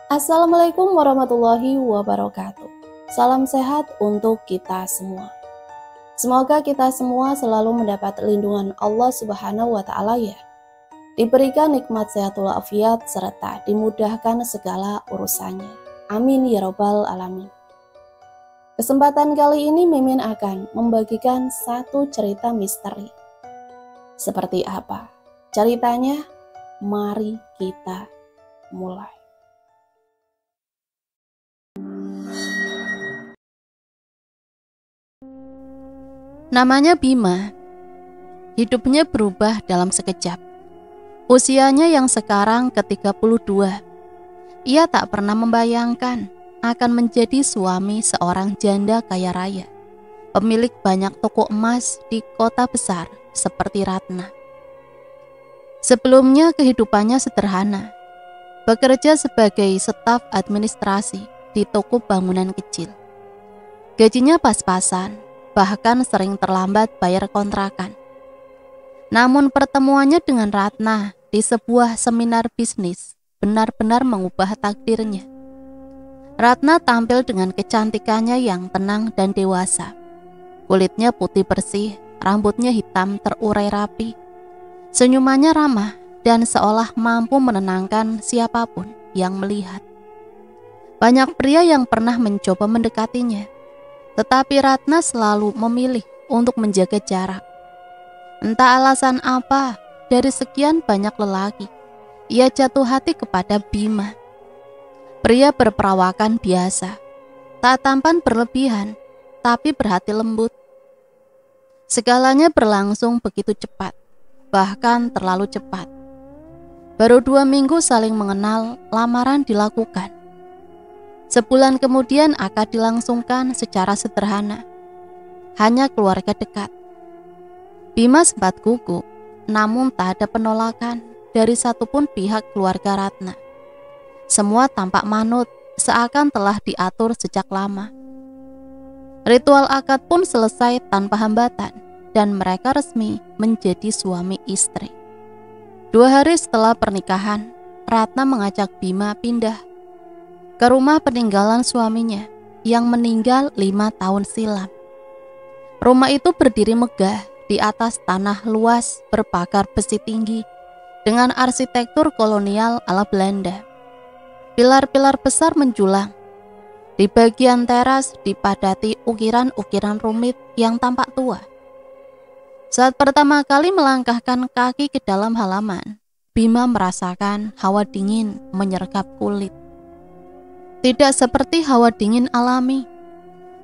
Assalamualaikum warahmatullahi wabarakatuh. Salam sehat untuk kita semua. Semoga kita semua selalu mendapat lindungan Allah Subhanahu wa Ta'ala ya. Diberikan nikmat sehatul afiat serta dimudahkan segala urusannya. Amin ya robbal alamin. Kesempatan kali ini Mimin akan membagikan satu cerita misteri. Seperti apa ceritanya? Mari kita mulai. Namanya Bima. Hidupnya berubah dalam sekejap. Usianya yang sekarang ke-32. Ia tak pernah membayangkan akan menjadi suami seorang janda kaya raya, pemilik banyak toko emas di kota besar seperti Ratna. Sebelumnya kehidupannya sederhana, bekerja sebagai staf administrasi di toko bangunan kecil. Gajinya pas-pasan, bahkan sering terlambat bayar kontrakan. Namun pertemuannya dengan Ratna di sebuah seminar bisnis benar-benar mengubah takdirnya. Ratna tampil dengan kecantikannya yang tenang dan dewasa. Kulitnya putih bersih, rambutnya hitam terurai rapi. Senyumannya ramah dan seolah mampu menenangkan siapapun yang melihat. Banyak pria yang pernah mencoba mendekatinya, tetapi Ratna selalu memilih untuk menjaga jarak. Entah alasan apa, dari sekian banyak lelaki, ia jatuh hati kepada Bima. Pria berperawakan biasa, tak tampan berlebihan, tapi berhati lembut. Segalanya berlangsung begitu cepat, bahkan terlalu cepat. Baru 2 minggu saling mengenal, lamaran dilakukan. Sebulan kemudian akad dilangsungkan secara sederhana, hanya keluarga dekat. Bima sempat gugup, namun tak ada penolakan dari satupun pihak keluarga Ratna. Semua tampak manut, seakan telah diatur sejak lama. Ritual akad pun selesai tanpa hambatan, dan mereka resmi menjadi suami istri. 2 hari setelah pernikahan, Ratna mengajak Bima pindah ke rumah peninggalan suaminya yang meninggal 5 tahun silam. Rumah itu berdiri megah di atas tanah luas berpagar besi tinggi dengan arsitektur kolonial ala Belanda. Pilar-pilar besar menjulang. Di bagian teras dipadati ukiran-ukiran rumit yang tampak tua. Saat pertama kali melangkahkan kaki ke dalam halaman, Bima merasakan hawa dingin menyergap kulit. Tidak seperti hawa dingin alami.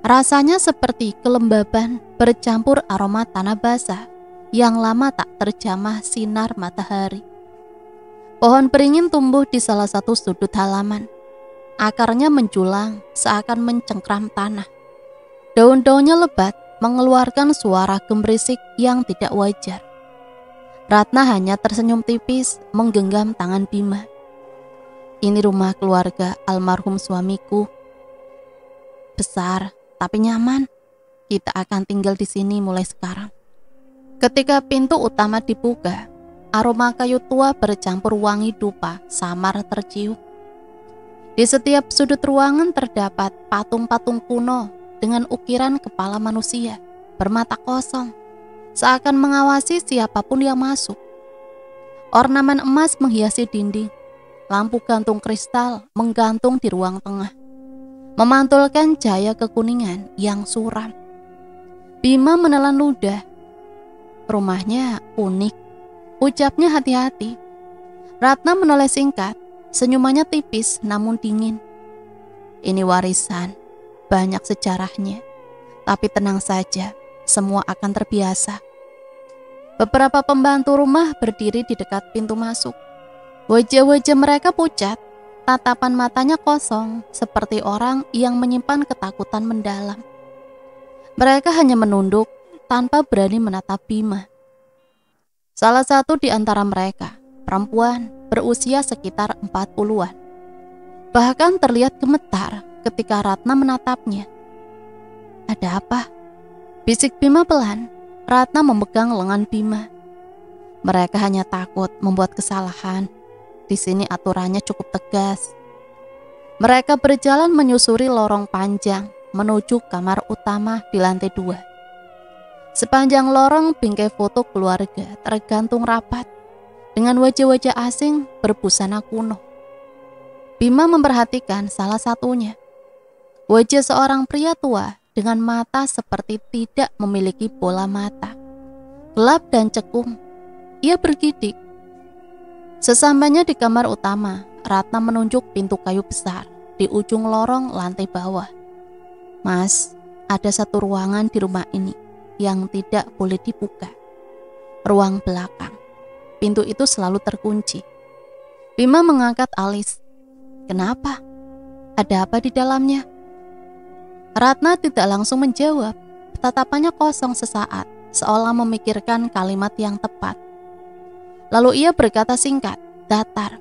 Rasanya seperti kelembaban bercampur aroma tanah basah yang lama tak terjamah sinar matahari. Pohon beringin tumbuh di salah satu sudut halaman. Akarnya menjulang seakan mencengkram tanah. Daun-daunnya lebat mengeluarkan suara gemerisik yang tidak wajar. Ratna hanya tersenyum tipis menggenggam tangan Bima. Ini rumah keluarga almarhum suamiku. Besar, tapi nyaman. Kita akan tinggal di sini mulai sekarang. Ketika pintu utama dibuka, aroma kayu tua bercampur wangi dupa samar tercium. Di setiap sudut ruangan terdapat patung-patung kuno dengan ukiran kepala manusia bermata kosong, seakan mengawasi siapapun yang masuk. Ornamen emas menghiasi dinding. Lampu gantung kristal menggantung di ruang tengah, memantulkan cahaya kekuningan yang suram. Bima menelan ludah. Rumahnya unik, ucapnya hati-hati. Ratna menoleh singkat, senyumannya tipis namun dingin. Ini warisan, banyak sejarahnya, tapi tenang saja, semua akan terbiasa. Beberapa pembantu rumah berdiri di dekat pintu masuk. Wajah-wajah mereka pucat, tatapan matanya kosong, seperti orang yang menyimpan ketakutan mendalam. Mereka hanya menunduk, tanpa berani menatap Bima. Salah satu di antara mereka, perempuan berusia sekitar 40-an. Bahkan terlihat gemetar ketika Ratna menatapnya. Ada apa? Bisik Bima pelan. Ratna memegang lengan Bima. Mereka hanya takut membuat kesalahan. Di sini aturannya cukup tegas. Mereka berjalan menyusuri lorong panjang menuju kamar utama di lantai 2. Sepanjang lorong bingkai foto keluarga tergantung rapat dengan wajah-wajah asing berbusana kuno. Bima memperhatikan salah satunya. Wajah seorang pria tua dengan mata seperti tidak memiliki bola mata. Gelap dan cekung. Ia bergidik. Sesampainya di kamar utama, Ratna menunjuk pintu kayu besar di ujung lorong lantai bawah. Mas, ada satu ruangan di rumah ini yang tidak boleh dibuka. Ruang belakang. Pintu itu selalu terkunci. Bima mengangkat alis. Kenapa? Ada apa di dalamnya? Ratna tidak langsung menjawab. Tatapannya kosong sesaat, seolah memikirkan kalimat yang tepat. Lalu ia berkata singkat, datar.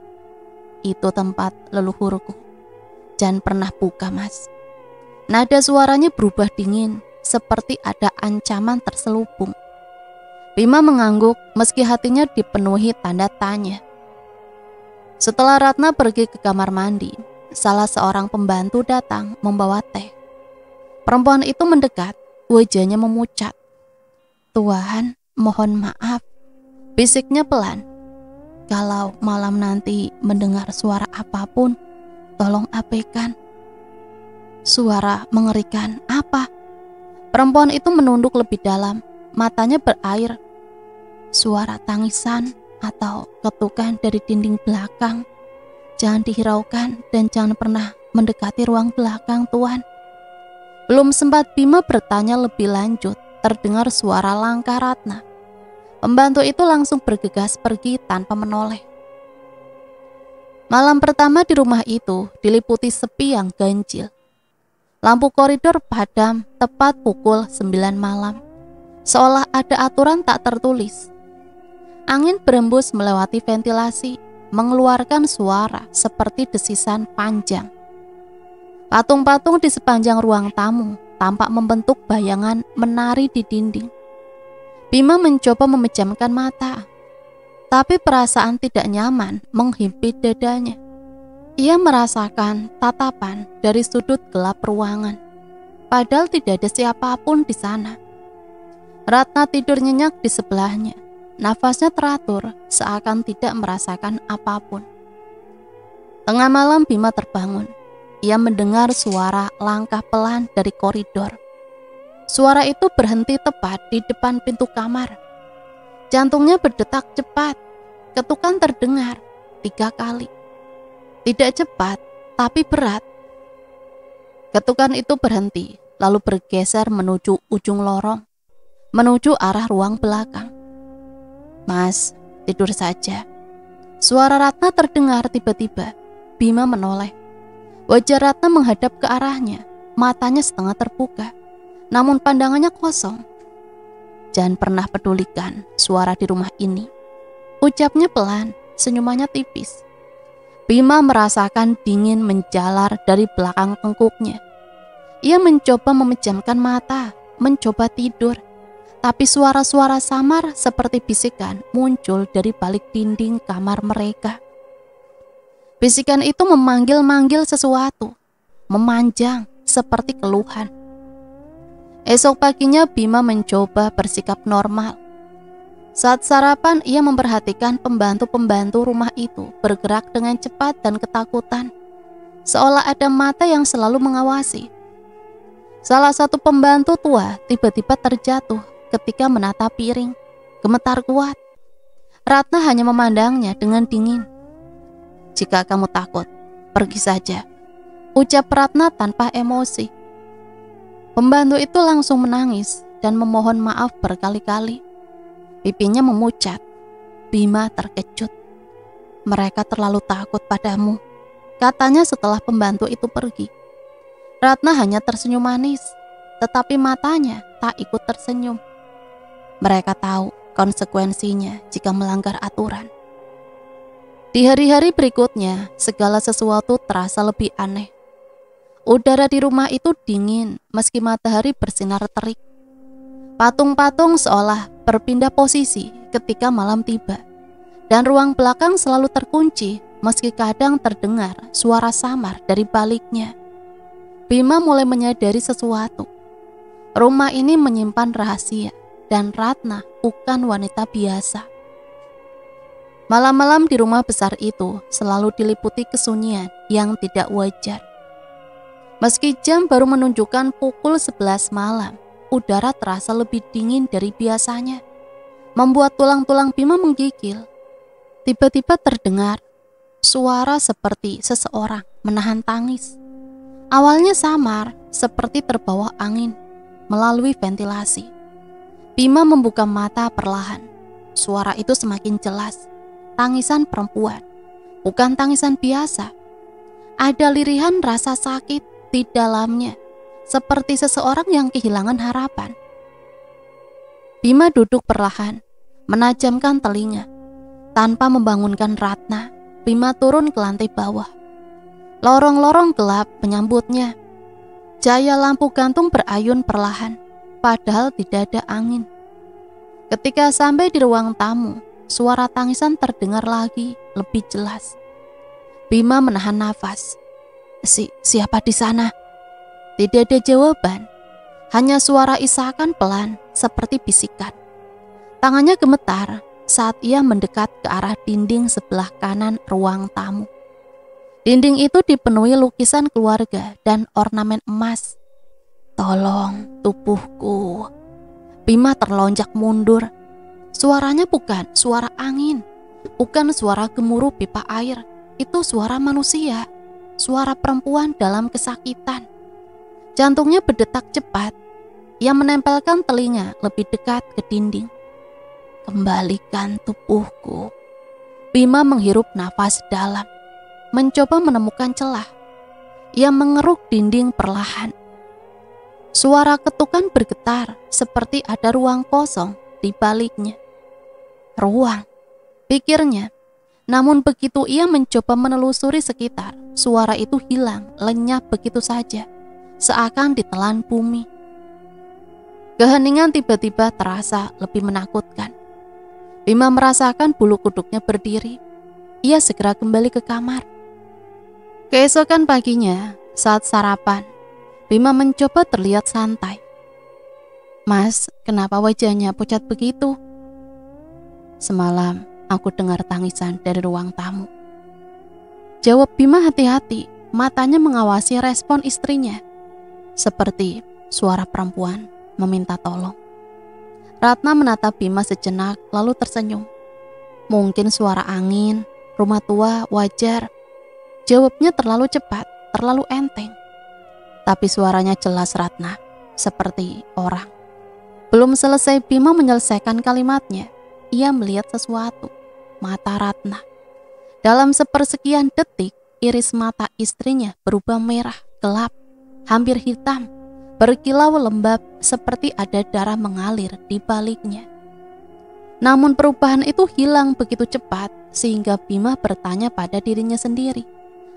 Itu tempat leluhurku. Jangan pernah buka, Mas. Nada suaranya berubah dingin, seperti ada ancaman terselubung. Bima mengangguk meski hatinya dipenuhi tanda tanya. Setelah Ratna pergi ke kamar mandi, salah seorang pembantu datang membawa teh. Perempuan itu mendekat, wajahnya memucat. Tuhan, mohon maaf, bisiknya pelan. Kalau malam nanti mendengar suara apapun, tolong abaikan. Suara mengerikan apa? Perempuan itu menunduk lebih dalam, matanya berair. Suara tangisan atau ketukan dari dinding belakang. Jangan dihiraukan dan jangan pernah mendekati ruang belakang, Tuan. Belum sempat Bima bertanya lebih lanjut, terdengar suara langkah Ratna. Pembantu itu langsung bergegas pergi tanpa menoleh. Malam pertama di rumah itu diliputi sepi yang ganjil. Lampu koridor padam tepat pukul 9 malam. Seolah ada aturan tak tertulis. Angin berembus melewati ventilasi, mengeluarkan suara seperti desisan panjang. Patung-patung di sepanjang ruang tamu tampak membentuk bayangan menari di dinding. Bima mencoba memejamkan mata, tapi perasaan tidak nyaman menghimpit dadanya. Ia merasakan tatapan dari sudut gelap ruangan, padahal tidak ada siapapun di sana. Ratna tidur nyenyak di sebelahnya, nafasnya teratur seakan tidak merasakan apapun. Tengah malam Bima terbangun. Ia mendengar suara langkah pelan dari koridor. Suara itu berhenti tepat di depan pintu kamar. Jantungnya berdetak cepat. Ketukan terdengar 3 kali. Tidak cepat, tapi berat. Ketukan itu berhenti, lalu bergeser menuju ujung lorong, menuju arah ruang belakang. Mas, tidur saja. Suara Ratna terdengar tiba-tiba. Bima menoleh. Wajah Ratna menghadap ke arahnya, matanya setengah terbuka, namun pandangannya kosong. Jangan pernah pedulikan suara di rumah ini. Ucapnya pelan, senyumannya tipis. Bima merasakan dingin menjalar dari belakang tengkuknya. Ia mencoba memejamkan mata, mencoba tidur, tapi suara-suara samar seperti bisikan muncul dari balik dinding kamar mereka. Bisikan itu memanggil-manggil sesuatu, memanjang seperti keluhan. Esok paginya Bima mencoba bersikap normal. Saat sarapan ia memperhatikan pembantu-pembantu rumah itu bergerak dengan cepat dan ketakutan, seolah ada mata yang selalu mengawasi. Salah satu pembantu tua tiba-tiba terjatuh ketika menata piring, gemetar kuat. Ratna hanya memandangnya dengan dingin. Jika kamu takut, pergi saja, ucap Ratna tanpa emosi. Pembantu itu langsung menangis dan memohon maaf berkali-kali. Pipinya memucat. Bima terkejut. Mereka terlalu takut padamu, katanya setelah pembantu itu pergi. Ratna hanya tersenyum manis, tetapi matanya tak ikut tersenyum. Mereka tahu konsekuensinya jika melanggar aturan. Di hari-hari berikutnya, segala sesuatu terasa lebih aneh. Udara di rumah itu dingin meski matahari bersinar terik. Patung-patung seolah berpindah posisi ketika malam tiba, dan ruang belakang selalu terkunci meski kadang terdengar suara samar dari baliknya. Bima mulai menyadari sesuatu. Rumah ini menyimpan rahasia dan Ratna bukan wanita biasa. Malam-malam di rumah besar itu selalu diliputi kesunyian yang tidak wajar. Meski jam baru menunjukkan pukul 11 malam, udara terasa lebih dingin dari biasanya, membuat tulang-tulang Bima menggigil. Tiba-tiba terdengar suara seperti seseorang menahan tangis. Awalnya samar, seperti terbawa angin melalui ventilasi. Bima membuka mata perlahan. Suara itu semakin jelas. Tangisan perempuan, bukan tangisan biasa. Ada lirihan rasa sakit di dalamnya, seperti seseorang yang kehilangan harapan. Bima duduk perlahan, menajamkan telinga. Tanpa membangunkan Ratna, Bima turun ke lantai bawah. Lorong-lorong gelap menyambutnya. Cahaya lampu gantung berayun perlahan, padahal tidak ada angin. Ketika sampai di ruang tamu, suara tangisan terdengar lagi lebih jelas. Bima menahan nafas. Siapa di sana? Tidak ada jawaban. Hanya suara isakan pelan seperti bisikan. Tangannya gemetar saat ia mendekat ke arah dinding sebelah kanan ruang tamu. Dinding itu dipenuhi lukisan keluarga dan ornamen emas. Tolong tubuhku. Bima terlonjak mundur. Suaranya bukan suara angin, bukan suara gemuruh pipa air. Itu suara manusia, suara perempuan dalam kesakitan. Jantungnya berdetak cepat. Ia menempelkan telinga lebih dekat ke dinding. Kembalikan tubuhku. Bima menghirup nafas dalam, mencoba menemukan celah. Ia mengeruk dinding perlahan. Suara ketukan bergetar seperti ada ruang kosong di baliknya. Ruang, pikirnya. Namun begitu ia mencoba menelusuri sekitar, suara itu hilang, lenyap begitu saja, seakan ditelan bumi. Keheningan tiba-tiba terasa lebih menakutkan. Bima merasakan bulu kuduknya berdiri. Ia segera kembali ke kamar. Keesokan paginya, saat sarapan, Bima mencoba terlihat santai. Mas, kenapa wajahnya pucat begitu? Semalam aku dengar tangisan dari ruang tamu. Jawab Bima hati-hati, matanya mengawasi respon istrinya. Seperti suara perempuan meminta tolong. Ratna menatap Bima sejenak lalu tersenyum. Mungkin suara angin, rumah tua, wajar. Jawabnya terlalu cepat, terlalu enteng. Tapi suaranya jelas Ratna, seperti orang. Belum selesai Bima menyelesaikan kalimatnya, ia melihat sesuatu, mata Ratna. Dalam sepersekian detik, iris mata istrinya berubah merah, gelap, hampir hitam, berkilau lembab seperti ada darah mengalir di baliknya. Namun perubahan itu hilang begitu cepat sehingga Bima bertanya pada dirinya sendiri,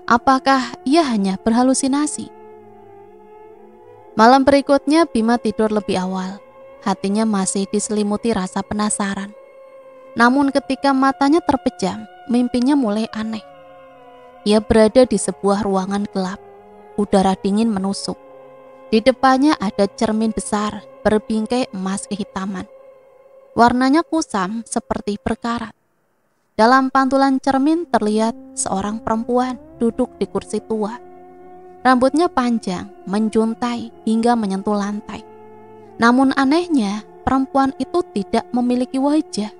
apakah ia hanya berhalusinasi? Malam berikutnya Bima tidur lebih awal. Hatinya masih diselimuti rasa penasaran. Namun ketika matanya terpejam, mimpinya mulai aneh. Ia berada di sebuah ruangan gelap. Udara dingin menusuk. Di depannya ada cermin besar berbingkai emas kehitaman. Warnanya kusam seperti berkarat. Dalam pantulan cermin terlihat seorang perempuan duduk di kursi tua. Rambutnya panjang, menjuntai hingga menyentuh lantai. Namun anehnya, perempuan itu tidak memiliki wajah.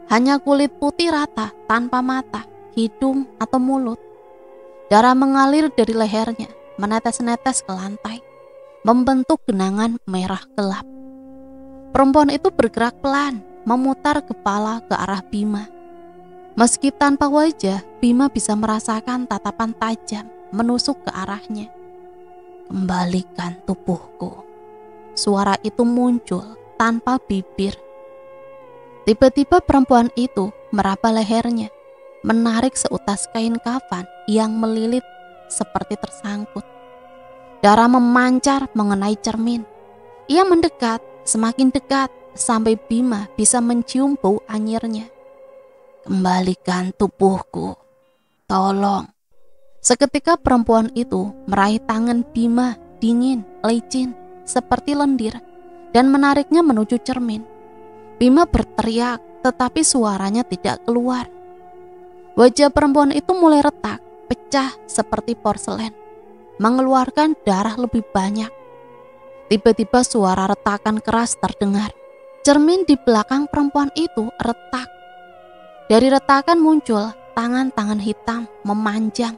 Hanya kulit putih rata tanpa mata, hidung atau mulut. Darah mengalir dari lehernya, menetes-netes ke lantai, membentuk genangan merah gelap. Perempuan itu bergerak pelan, memutar kepala ke arah Bima. Meski tanpa wajah, Bima bisa merasakan tatapan tajam menusuk ke arahnya. Kembalikan tubuhku. Suara itu muncul tanpa bibir. Tiba-tiba perempuan itu meraba lehernya, menarik seutas kain kafan yang melilit seperti tersangkut. Darah memancar mengenai cermin. Ia mendekat, semakin dekat, sampai Bima bisa mencium bau anyirnya. Kembalikan tubuhku, tolong. Seketika perempuan itu meraih tangan Bima dingin, licin, seperti lendir, dan menariknya menuju cermin. Bima berteriak, tetapi suaranya tidak keluar. Wajah perempuan itu mulai retak, pecah seperti porselen, mengeluarkan darah lebih banyak. Tiba-tiba suara retakan keras terdengar. Cermin di belakang perempuan itu retak. Dari retakan muncul tangan-tangan hitam memanjang,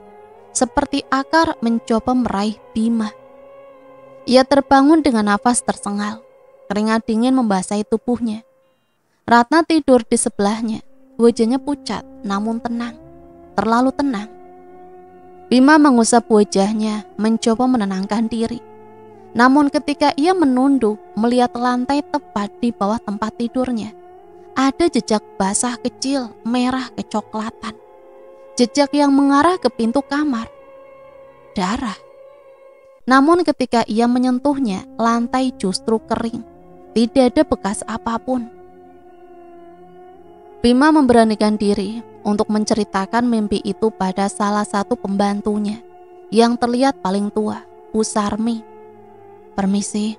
seperti akar mencoba meraih Bima. Ia terbangun dengan nafas tersengal, keringat dingin membasahi tubuhnya. Ratna tidur di sebelahnya, wajahnya pucat namun tenang, terlalu tenang. Bima mengusap wajahnya, mencoba menenangkan diri. Namun ketika ia menunduk melihat lantai tepat di bawah tempat tidurnya, ada jejak basah kecil merah kecoklatan. Jejak yang mengarah ke pintu kamar. Darah. Namun ketika ia menyentuhnya, lantai justru kering. Tidak ada bekas apapun. Bima memberanikan diri untuk menceritakan mimpi itu pada salah satu pembantunya yang terlihat paling tua, Bu Sarmi. Permisi,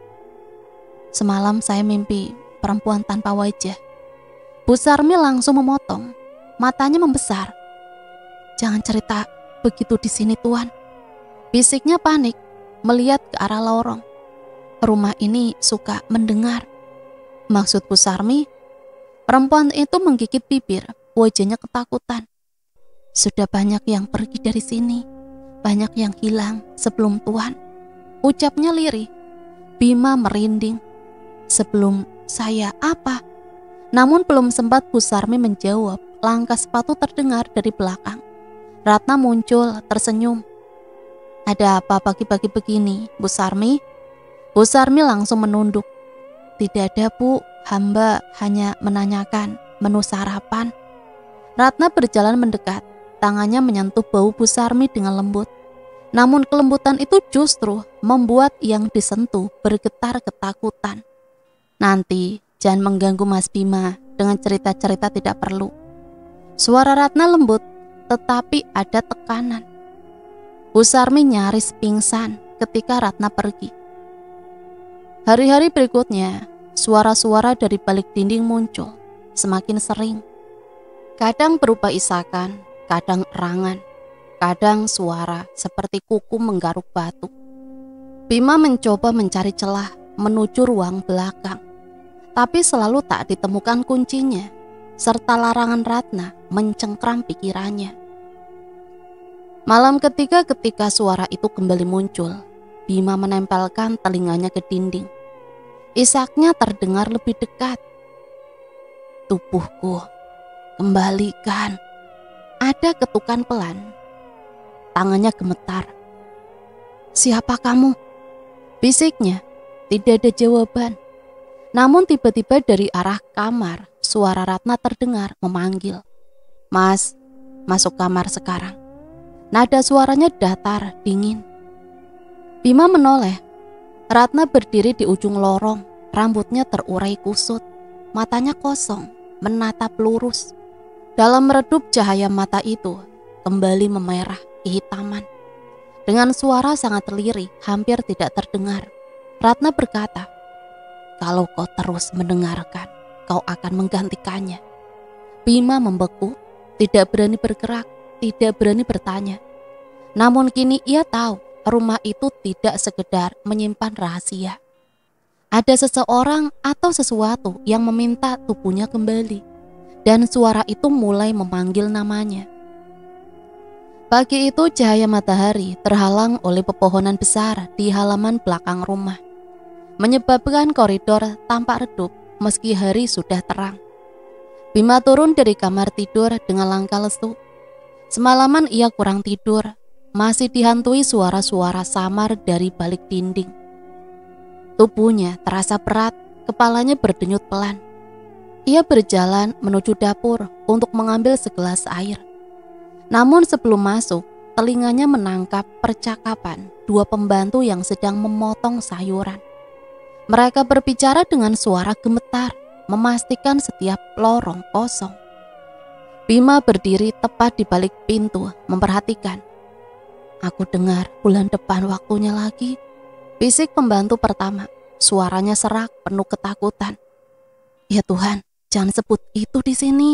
semalam saya mimpi perempuan tanpa wajah. Bu Sarmi langsung memotong, matanya membesar. Jangan cerita begitu di sini, Tuan. Bisiknya panik, melihat ke arah lorong. Rumah ini suka mendengar. Maksud Bu Sarmi, perempuan itu menggigit bibir, wajahnya ketakutan. Sudah banyak yang pergi dari sini, banyak yang hilang sebelum Tuan. Ucapnya lirih. Bima merinding. Sebelum saya apa? Namun belum sempat Bu Sarmi menjawab, langkah sepatu terdengar dari belakang. Ratna muncul, tersenyum. Ada apa pagi-pagi begini, Bu Sarmi? Bu Sarmi langsung menunduk. Tidak ada, Bu. Hamba hanya menanyakan menu sarapan. Ratna berjalan mendekat. Tangannya menyentuh bau Bu Sarmi dengan lembut. Namun kelembutan itu justru membuat yang disentuh bergetar ketakutan. Nanti jangan mengganggu Mas Bima dengan cerita-cerita tidak perlu. Suara Ratna lembut, tetapi ada tekanan. Bu Sarmi nyaris pingsan ketika Ratna pergi. Hari-hari berikutnya, suara-suara dari balik dinding muncul, semakin sering. Kadang berupa isakan, kadang erangan, kadang suara seperti kuku menggaruk batu. Bima mencoba mencari celah menuju ruang belakang, tapi selalu tak ditemukan kuncinya, serta larangan Ratna mencengkram pikirannya. Malam ketiga ketika suara itu kembali muncul, Bima menempelkan telinganya ke dinding. Isaknya terdengar lebih dekat. Tubuhku, kembalikan. Ada ketukan pelan. Tangannya gemetar. Siapa kamu? Bisiknya. Tidak ada jawaban. Namun tiba-tiba dari arah kamar, suara Ratna terdengar memanggil. Mas, masuk kamar sekarang. Nada suaranya datar, dingin. Bima menoleh. Ratna berdiri di ujung lorong, rambutnya terurai kusut, matanya kosong, menatap lurus. Dalam meredup cahaya mata itu, kembali memerah kehitaman. Dengan suara sangat lirih, hampir tidak terdengar, Ratna berkata, kalau kau terus mendengarkan, kau akan menggantikannya. Bima membeku, tidak berani bergerak, tidak berani bertanya. Namun kini ia tahu, rumah itu tidak sekedar menyimpan rahasia. Ada seseorang atau sesuatu yang meminta tubuhnya kembali, dan suara itu mulai memanggil namanya. Pagi itu cahaya matahari terhalang oleh pepohonan besar di halaman belakang rumah, menyebabkan koridor tampak redup meski hari sudah terang. Bima turun dari kamar tidur dengan langkah lesu. Semalaman ia kurang tidur, masih dihantui suara-suara samar dari balik dinding. Tubuhnya terasa berat, kepalanya berdenyut pelan. Ia berjalan menuju dapur untuk mengambil segelas air. Namun sebelum masuk, telinganya menangkap percakapan dua pembantu yang sedang memotong sayuran. Mereka berbicara dengan suara gemetar, memastikan setiap lorong kosong. Bima berdiri tepat di balik pintu, memperhatikan. Aku dengar bulan depan waktunya lagi, bisik pembantu pertama. Suaranya serak, penuh ketakutan. Ya Tuhan, jangan sebut itu di sini.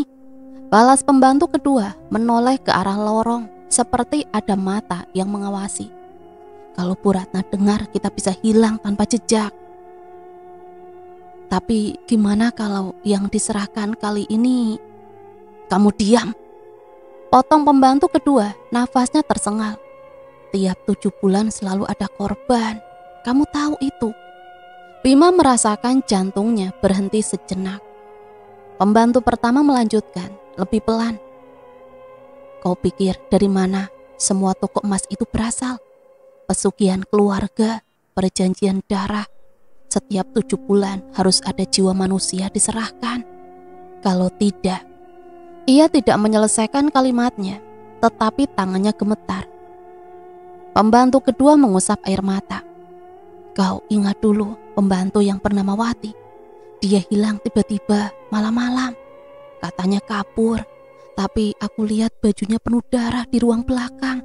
Balas pembantu kedua, menoleh ke arah lorong, seperti ada mata yang mengawasi. Kalau Bu Ratna dengar, kita bisa hilang tanpa jejak. Tapi gimana kalau yang diserahkan kali ini? Kamu diam. Potong pembantu kedua, nafasnya tersengal. Tiap 7 bulan selalu ada korban. Kamu tahu itu. Bima merasakan jantungnya berhenti sejenak. Pembantu pertama melanjutkan, lebih pelan. Kau pikir dari mana semua toko emas itu berasal? Pesugihan keluarga, perjanjian darah. Setiap 7 bulan harus ada jiwa manusia diserahkan. Kalau tidak, ia tidak menyelesaikan kalimatnya, tetapi tangannya gemetar. Pembantu kedua mengusap air mata. Kau ingat dulu pembantu yang bernama Wati. Dia hilang tiba-tiba malam-malam. Katanya kabur, tapi aku lihat bajunya penuh darah di ruang belakang.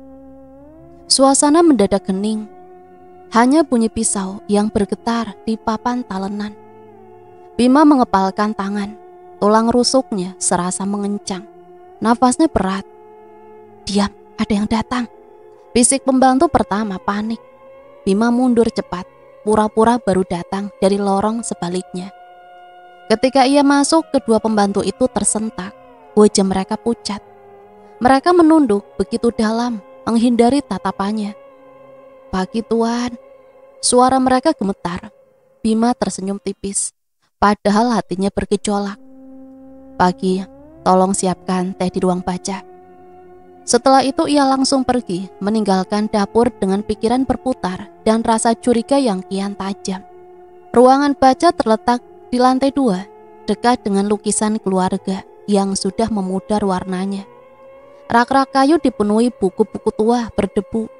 Suasana mendadak hening. Hanya bunyi pisau yang bergetar di papan talenan. Bima mengepalkan tangan. Tulang rusuknya serasa mengencang. Nafasnya berat. Diam, ada yang datang. Bisik pembantu pertama panik. Bima mundur cepat. Pura-pura baru datang dari lorong sebaliknya. Ketika ia masuk, kedua pembantu itu tersentak. Wajah mereka pucat. Mereka menunduk begitu dalam, menghindari tatapannya. Pagi Tuan. Suara mereka gemetar. Bima tersenyum tipis, padahal hatinya bergejolak. Pagi, tolong siapkan teh di ruang baca. Setelah itu ia langsung pergi, meninggalkan dapur dengan pikiran berputar dan rasa curiga yang kian tajam. Ruangan baca terletak di lantai 2, dekat dengan lukisan keluarga yang sudah memudar warnanya. Rak-rak kayu dipenuhi buku-buku tua berdebu.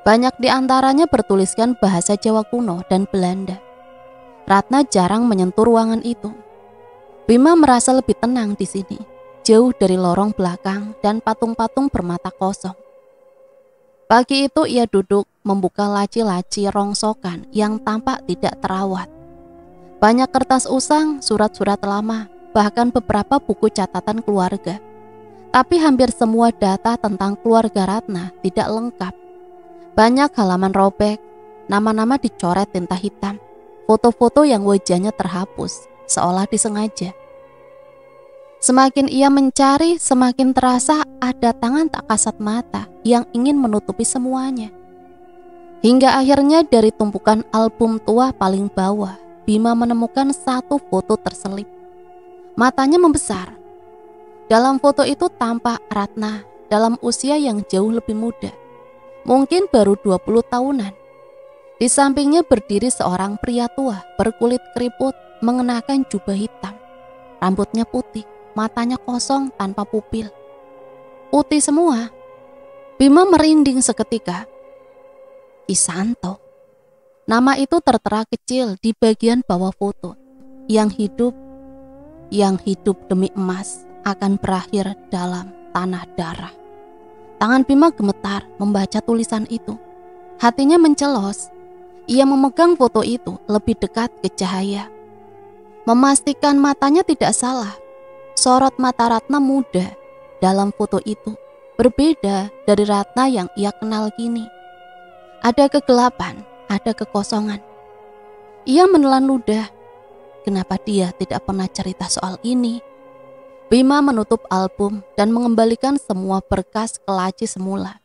Banyak di antaranya bertuliskan bahasa Jawa kuno dan Belanda. Ratna jarang menyentuh ruangan itu. Bima merasa lebih tenang di sini, jauh dari lorong belakang dan patung-patung bermata kosong. Pagi itu ia duduk membuka laci-laci rongsokan yang tampak tidak terawat. Banyak kertas usang, surat-surat lama, bahkan beberapa buku catatan keluarga. Tapi hampir semua data tentang keluarga Ratna tidak lengkap. Banyak halaman robek, nama-nama dicoret tinta hitam, foto-foto yang wajahnya terhapus, seolah disengaja. Semakin ia mencari, semakin terasa ada tangan tak kasat mata yang ingin menutupi semuanya. Hingga akhirnya dari tumpukan album tua paling bawah, Bima menemukan satu foto terselip. Matanya membesar. Dalam foto itu tampak Ratna dalam usia yang jauh lebih muda. Mungkin baru 20 tahunan. Di sampingnya berdiri seorang pria tua berkulit keriput mengenakan jubah hitam. Rambutnya putih, matanya kosong tanpa pupil. Putih semua. Bima merinding seketika. Isanto. Nama itu tertera kecil di bagian bawah foto. Yang hidup demi emas akan berakhir dalam tanah darah. Tangan Bima gemetar membaca tulisan itu. Hatinya mencelos. Ia memegang foto itu lebih dekat ke cahaya. Memastikan matanya tidak salah. Sorot mata Ratna muda dalam foto itu berbeda dari Ratna yang ia kenal kini. Ada kegelapan, ada kekosongan. Ia menelan ludah. Kenapa dia tidak pernah cerita soal ini? Bima menutup album dan mengembalikan semua berkas ke laci semula.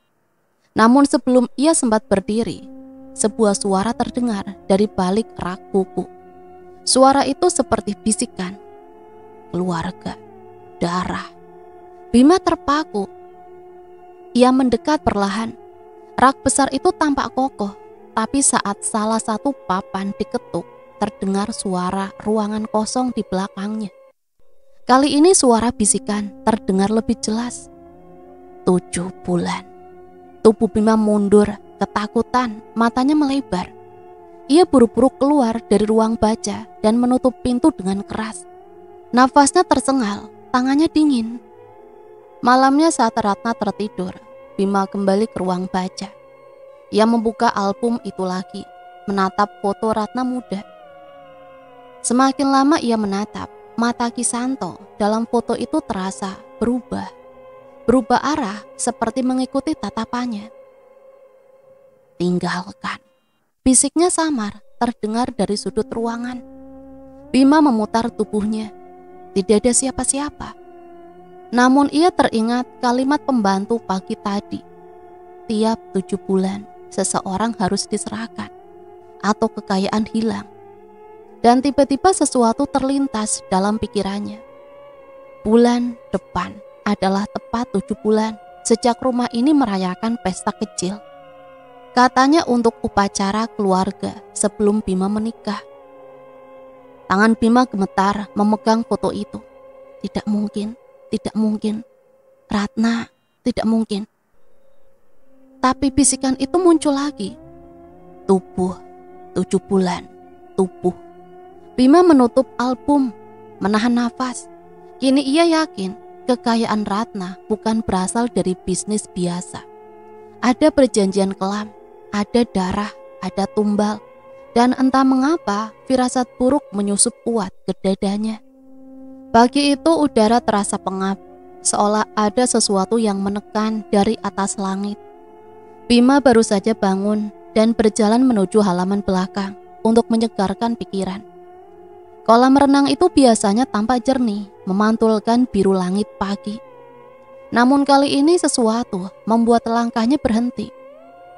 Namun sebelum ia sempat berdiri, sebuah suara terdengar dari balik rak buku. Suara itu seperti bisikan. Keluarga, darah. Bima terpaku. Ia mendekat perlahan. Rak besar itu tampak kokoh, tapi saat salah satu papan diketuk, terdengar suara ruangan kosong di belakangnya. Kali ini suara bisikan terdengar lebih jelas. 7 bulan. Tubuh Bima mundur, ketakutan, matanya melebar. Ia buru-buru keluar dari ruang baca dan menutup pintu dengan keras. Nafasnya tersengal, tangannya dingin. Malamnya saat Ratna tertidur, Bima kembali ke ruang baca. Ia membuka album itu lagi, menatap foto Ratna muda. Semakin lama ia menatap, mata Kisanto dalam foto itu terasa berubah arah seperti mengikuti tatapannya. "Tinggalkan," bisiknya samar terdengar dari sudut ruangan. Bima memutar tubuhnya, tidak ada siapa-siapa. Namun ia teringat kalimat pembantu pagi tadi. Tiap 7 bulan seseorang harus diserahkan atau kekayaan hilang. Dan tiba-tiba sesuatu terlintas dalam pikirannya. Bulan depan adalah tepat 7 bulan sejak rumah ini merayakan pesta kecil. Katanya untuk upacara keluarga sebelum Bima menikah. Tangan Bima gemetar memegang foto itu. Tidak mungkin. Ratna, tidak mungkin. Tapi bisikan itu muncul lagi. Tubuh, 7 bulan, tubuh. Bima menutup album, menahan nafas. Kini ia yakin kekayaan Ratna bukan berasal dari bisnis biasa. Ada perjanjian kelam, ada darah, ada tumbal. Dan entah mengapa firasat buruk menyusup kuat ke dadanya. Pagi itu udara terasa pengap, seolah ada sesuatu yang menekan dari atas langit. Bima baru saja bangun dan berjalan menuju halaman belakang untuk menyegarkan pikiran. Kolam renang itu biasanya tampak jernih, memantulkan biru langit pagi. Namun kali ini sesuatu membuat langkahnya berhenti.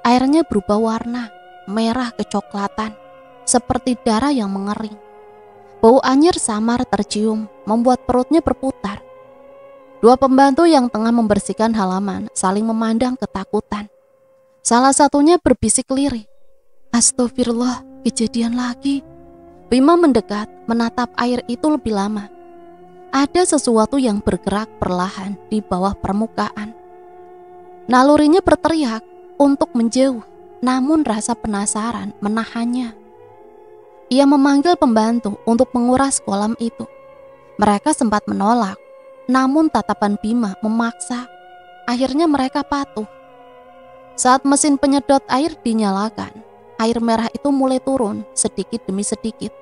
Airnya berubah warna, merah kecoklatan, seperti darah yang mengering. Bau anyir samar tercium, membuat perutnya berputar. Dua pembantu yang tengah membersihkan halaman saling memandang ketakutan. Salah satunya berbisik lirih. "Astagfirullah, kejadian lagi." Bima mendekat, menatap air itu lebih lama. Ada sesuatu yang bergerak perlahan di bawah permukaan. Nalurinya berteriak untuk menjauh, namun rasa penasaran menahannya. Ia memanggil pembantu untuk menguras kolam itu. Mereka sempat menolak, namun tatapan Bima memaksa. Akhirnya mereka patuh. Saat mesin penyedot air dinyalakan, air merah itu mulai turun sedikit demi sedikit.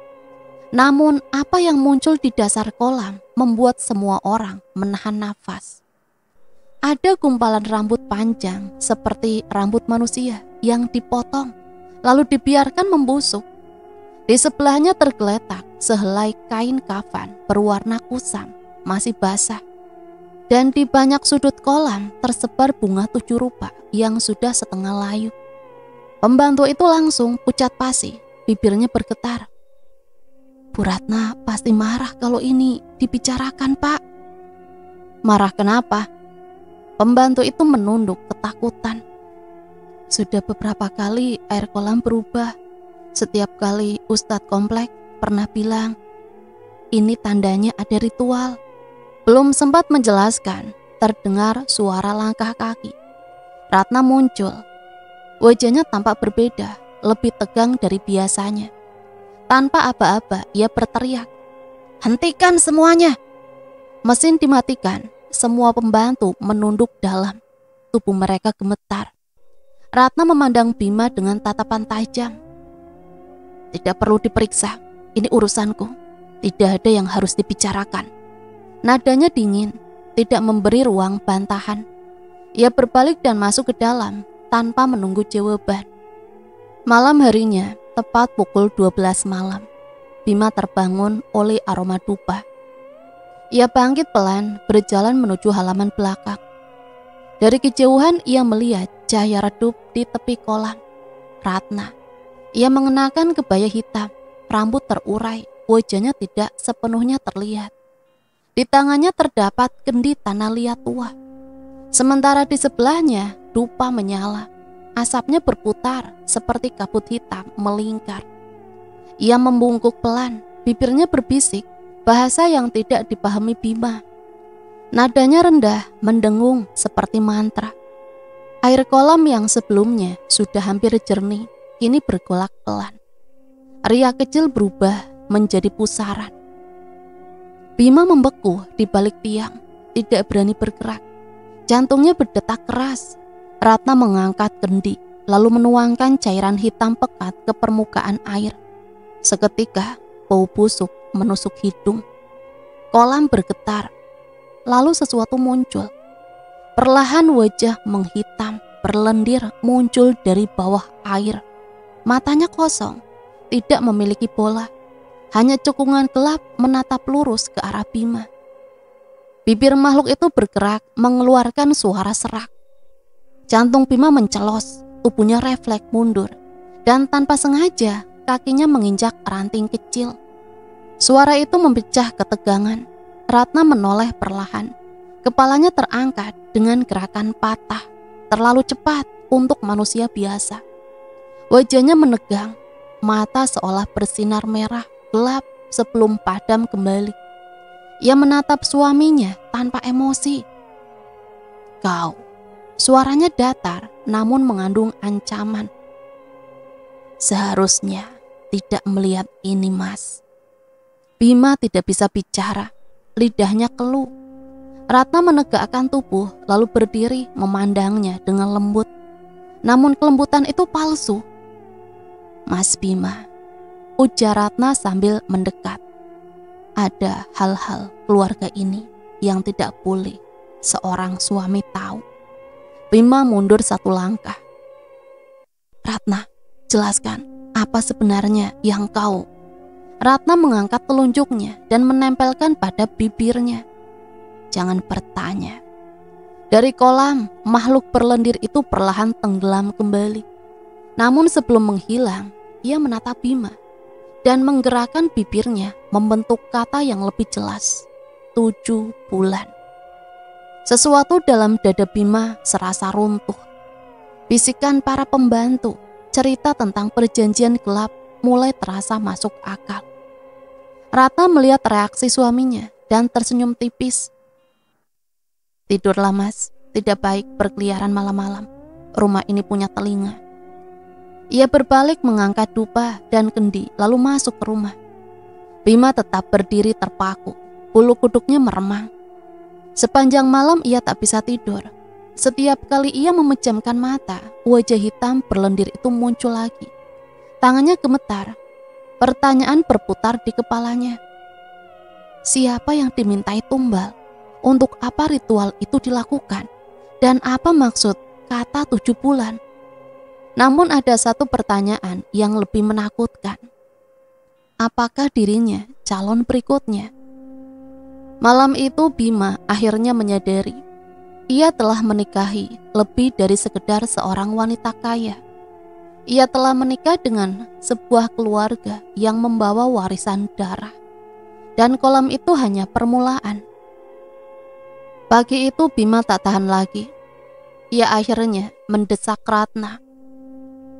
Namun apa yang muncul di dasar kolam membuat semua orang menahan nafas. Ada gumpalan rambut panjang seperti rambut manusia yang dipotong lalu dibiarkan membusuk. Di sebelahnya tergeletak sehelai kain kafan berwarna kusam, masih basah. Dan di banyak sudut kolam tersebar bunga 7 rupa yang sudah setengah layu. Pembantu itu langsung pucat pasi, bibirnya bergetar. "Bu Ratna pasti marah kalau ini dibicarakan, Pak." "Marah kenapa?" Pembantu itu menunduk ketakutan. "Sudah beberapa kali air kolam berubah. Setiap kali Ustadz komplek pernah bilang, ini tandanya ada ritual." Belum sempat menjelaskan, terdengar suara langkah kaki. Ratna muncul. Wajahnya tampak berbeda, lebih tegang dari biasanya. Tanpa aba-aba, ia berteriak, "Hentikan semuanya!" Mesin dimatikan, semua pembantu menunduk dalam. Tubuh mereka gemetar. Ratna memandang Bima dengan tatapan tajam. "Tidak perlu diperiksa, ini urusanku. Tidak ada yang harus dibicarakan." Nadanya dingin, tidak memberi ruang bantahan. Ia berbalik dan masuk ke dalam tanpa menunggu jawaban. Malam harinya, tepat pukul 12 malam, Bima terbangun oleh aroma dupa. Ia bangkit pelan, berjalan menuju halaman belakang. Dari kejauhan ia melihat cahaya redup di tepi kolam. Ratna. Ia mengenakan kebaya hitam, rambut terurai, wajahnya tidak sepenuhnya terlihat. Di tangannya terdapat kendi tanah liat tua. Sementara di sebelahnya, dupa menyala. Asapnya berputar seperti kabut hitam melingkar. Ia membungkuk pelan, bibirnya berbisik, bahasa yang tidak dipahami Bima. Nadanya rendah, mendengung seperti mantra. Air kolam yang sebelumnya sudah hampir jernih, kini bergolak pelan. Riak kecil berubah menjadi pusaran. Bima membeku di balik tiang, tidak berani bergerak. Jantungnya berdetak keras. Ratna mengangkat kendi, lalu menuangkan cairan hitam pekat ke permukaan air. Seketika, bau busuk menusuk hidung. Kolam bergetar, lalu sesuatu muncul. Perlahan wajah menghitam, berlendir muncul dari bawah air. Matanya kosong, tidak memiliki bola. Hanya cekungan gelap menatap lurus ke arah Bima. Bibir makhluk itu bergerak, mengeluarkan suara serak. Jantung Bima mencelos, tubuhnya refleks mundur, dan tanpa sengaja kakinya menginjak ranting kecil. Suara itu memecah ketegangan. Ratna menoleh perlahan. Kepalanya terangkat dengan gerakan patah, terlalu cepat untuk manusia biasa. Wajahnya menegang, mata seolah bersinar merah gelap sebelum padam kembali. Ia menatap suaminya tanpa emosi. "Kau." Suaranya datar namun mengandung ancaman. "Seharusnya tidak melihat ini, Mas." Bima tidak bisa bicara, lidahnya keluh. Ratna menegakkan tubuh lalu berdiri memandangnya dengan lembut. Namun kelembutan itu palsu. "Mas Bima," ujar Ratna sambil mendekat. "Ada hal-hal keluarga ini yang tidak boleh seorang suami tahu." Bima mundur satu langkah. "Ratna, jelaskan apa sebenarnya yang kau..." Ratna mengangkat telunjuknya dan menempelkan pada bibirnya. "Jangan bertanya." Dari kolam, makhluk berlendir itu perlahan tenggelam kembali. Namun sebelum menghilang, ia menatap Bima dan menggerakkan bibirnya membentuk kata yang lebih jelas. 7 bulan. Sesuatu dalam dada Bima serasa runtuh. Bisikan para pembantu, cerita tentang perjanjian gelap mulai terasa masuk akal. Ratna melihat reaksi suaminya dan tersenyum tipis. "Tidurlah, Mas, tidak baik berkeliaran malam-malam. Rumah ini punya telinga." Ia berbalik mengangkat dupa dan kendi lalu masuk ke rumah. Bima tetap berdiri terpaku, bulu kuduknya meremang. Sepanjang malam ia tak bisa tidur. Setiap kali ia memejamkan mata, wajah hitam berlendir itu muncul lagi. Tangannya gemetar. Pertanyaan berputar di kepalanya. Siapa yang dimintai tumbal? Untuk apa ritual itu dilakukan? Dan apa maksud kata 7 bulan? Namun ada satu pertanyaan yang lebih menakutkan. Apakah dirinya calon berikutnya? Malam itu Bima akhirnya menyadari ia telah menikahi lebih dari sekedar seorang wanita kaya. Ia telah menikah dengan sebuah keluarga yang membawa warisan darah. Dan kolam itu hanya permulaan. Pagi itu Bima tak tahan lagi. Ia akhirnya mendesak Ratna.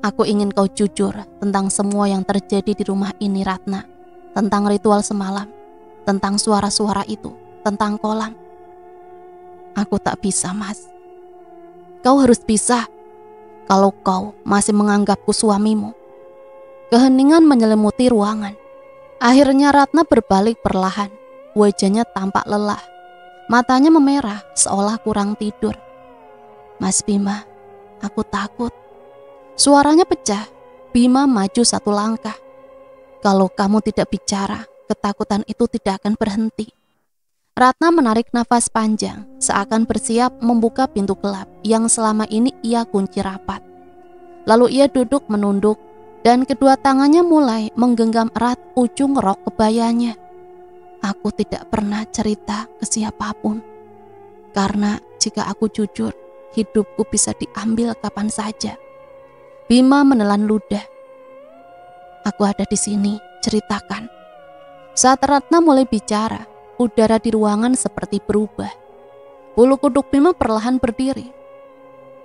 "Aku ingin kau jujur tentang semua yang terjadi di rumah ini, Ratna. Tentang ritual semalam, tentang suara-suara itu, tentang kolam." "Aku tak bisa, Mas." "Kau harus bisa. Kalau kau masih menganggapku suamimu." Keheningan menyelimuti ruangan. Akhirnya Ratna berbalik perlahan. Wajahnya tampak lelah. Matanya memerah seolah kurang tidur. "Mas Bima, aku takut." Suaranya pecah. Bima maju satu langkah. "Kalau kamu tidak bicara, ketakutan itu tidak akan berhenti." Ratna menarik nafas panjang, seakan bersiap membuka pintu gelap yang selama ini ia kunci rapat. Lalu ia duduk menunduk, dan kedua tangannya mulai menggenggam erat ujung rok kebayanya. "Aku tidak pernah cerita ke siapapun, karena jika aku jujur, hidupku bisa diambil kapan saja." Bima menelan ludah. "Aku ada di sini, ceritakan." Saat Ratna mulai bicara, udara di ruangan seperti berubah. Bulu kuduk Bima perlahan berdiri.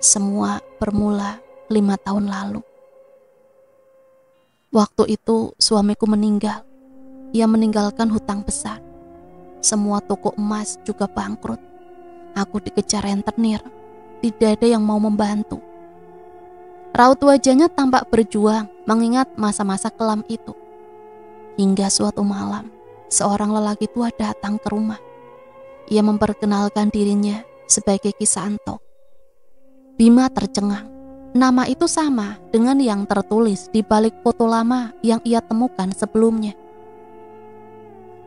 "Semua bermula 5 tahun lalu. Waktu itu suamiku meninggal. Ia meninggalkan hutang besar. Semua toko emas juga bangkrut. Aku dikejar rentenir. Tidak ada yang mau membantu." Raut wajahnya tampak berjuang mengingat masa-masa kelam itu. Hingga suatu malam, seorang lelaki tua datang ke rumah. Ia memperkenalkan dirinya sebagai Kisanto. Bima tercengang. Nama itu sama dengan yang tertulis di balik foto lama yang ia temukan sebelumnya.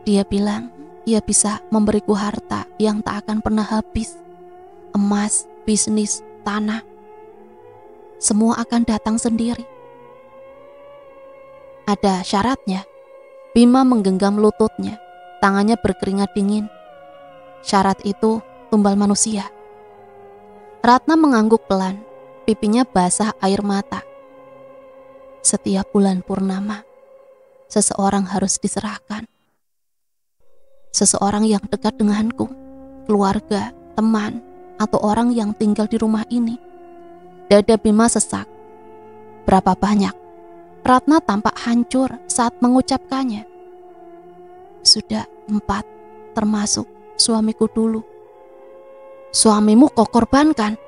Dia bilang, ia bisa memberiku harta yang tak akan pernah habis. Emas, bisnis, tanah. Semua akan datang sendiri. Ada syaratnya. Bima menggenggam lututnya. Tangannya berkeringat dingin. Syarat itu tumbal manusia. Ratna mengangguk pelan. Pipinya basah air mata. Setiap bulan purnama, seseorang harus diserahkan. Seseorang yang dekat denganku, keluarga, teman, atau orang yang tinggal di rumah ini. Dada Bima sesak. Berapa banyak? Ratna tampak hancur saat mengucapkannya. Sudah 4, termasuk suamiku dulu. Suamimu kau korbankan?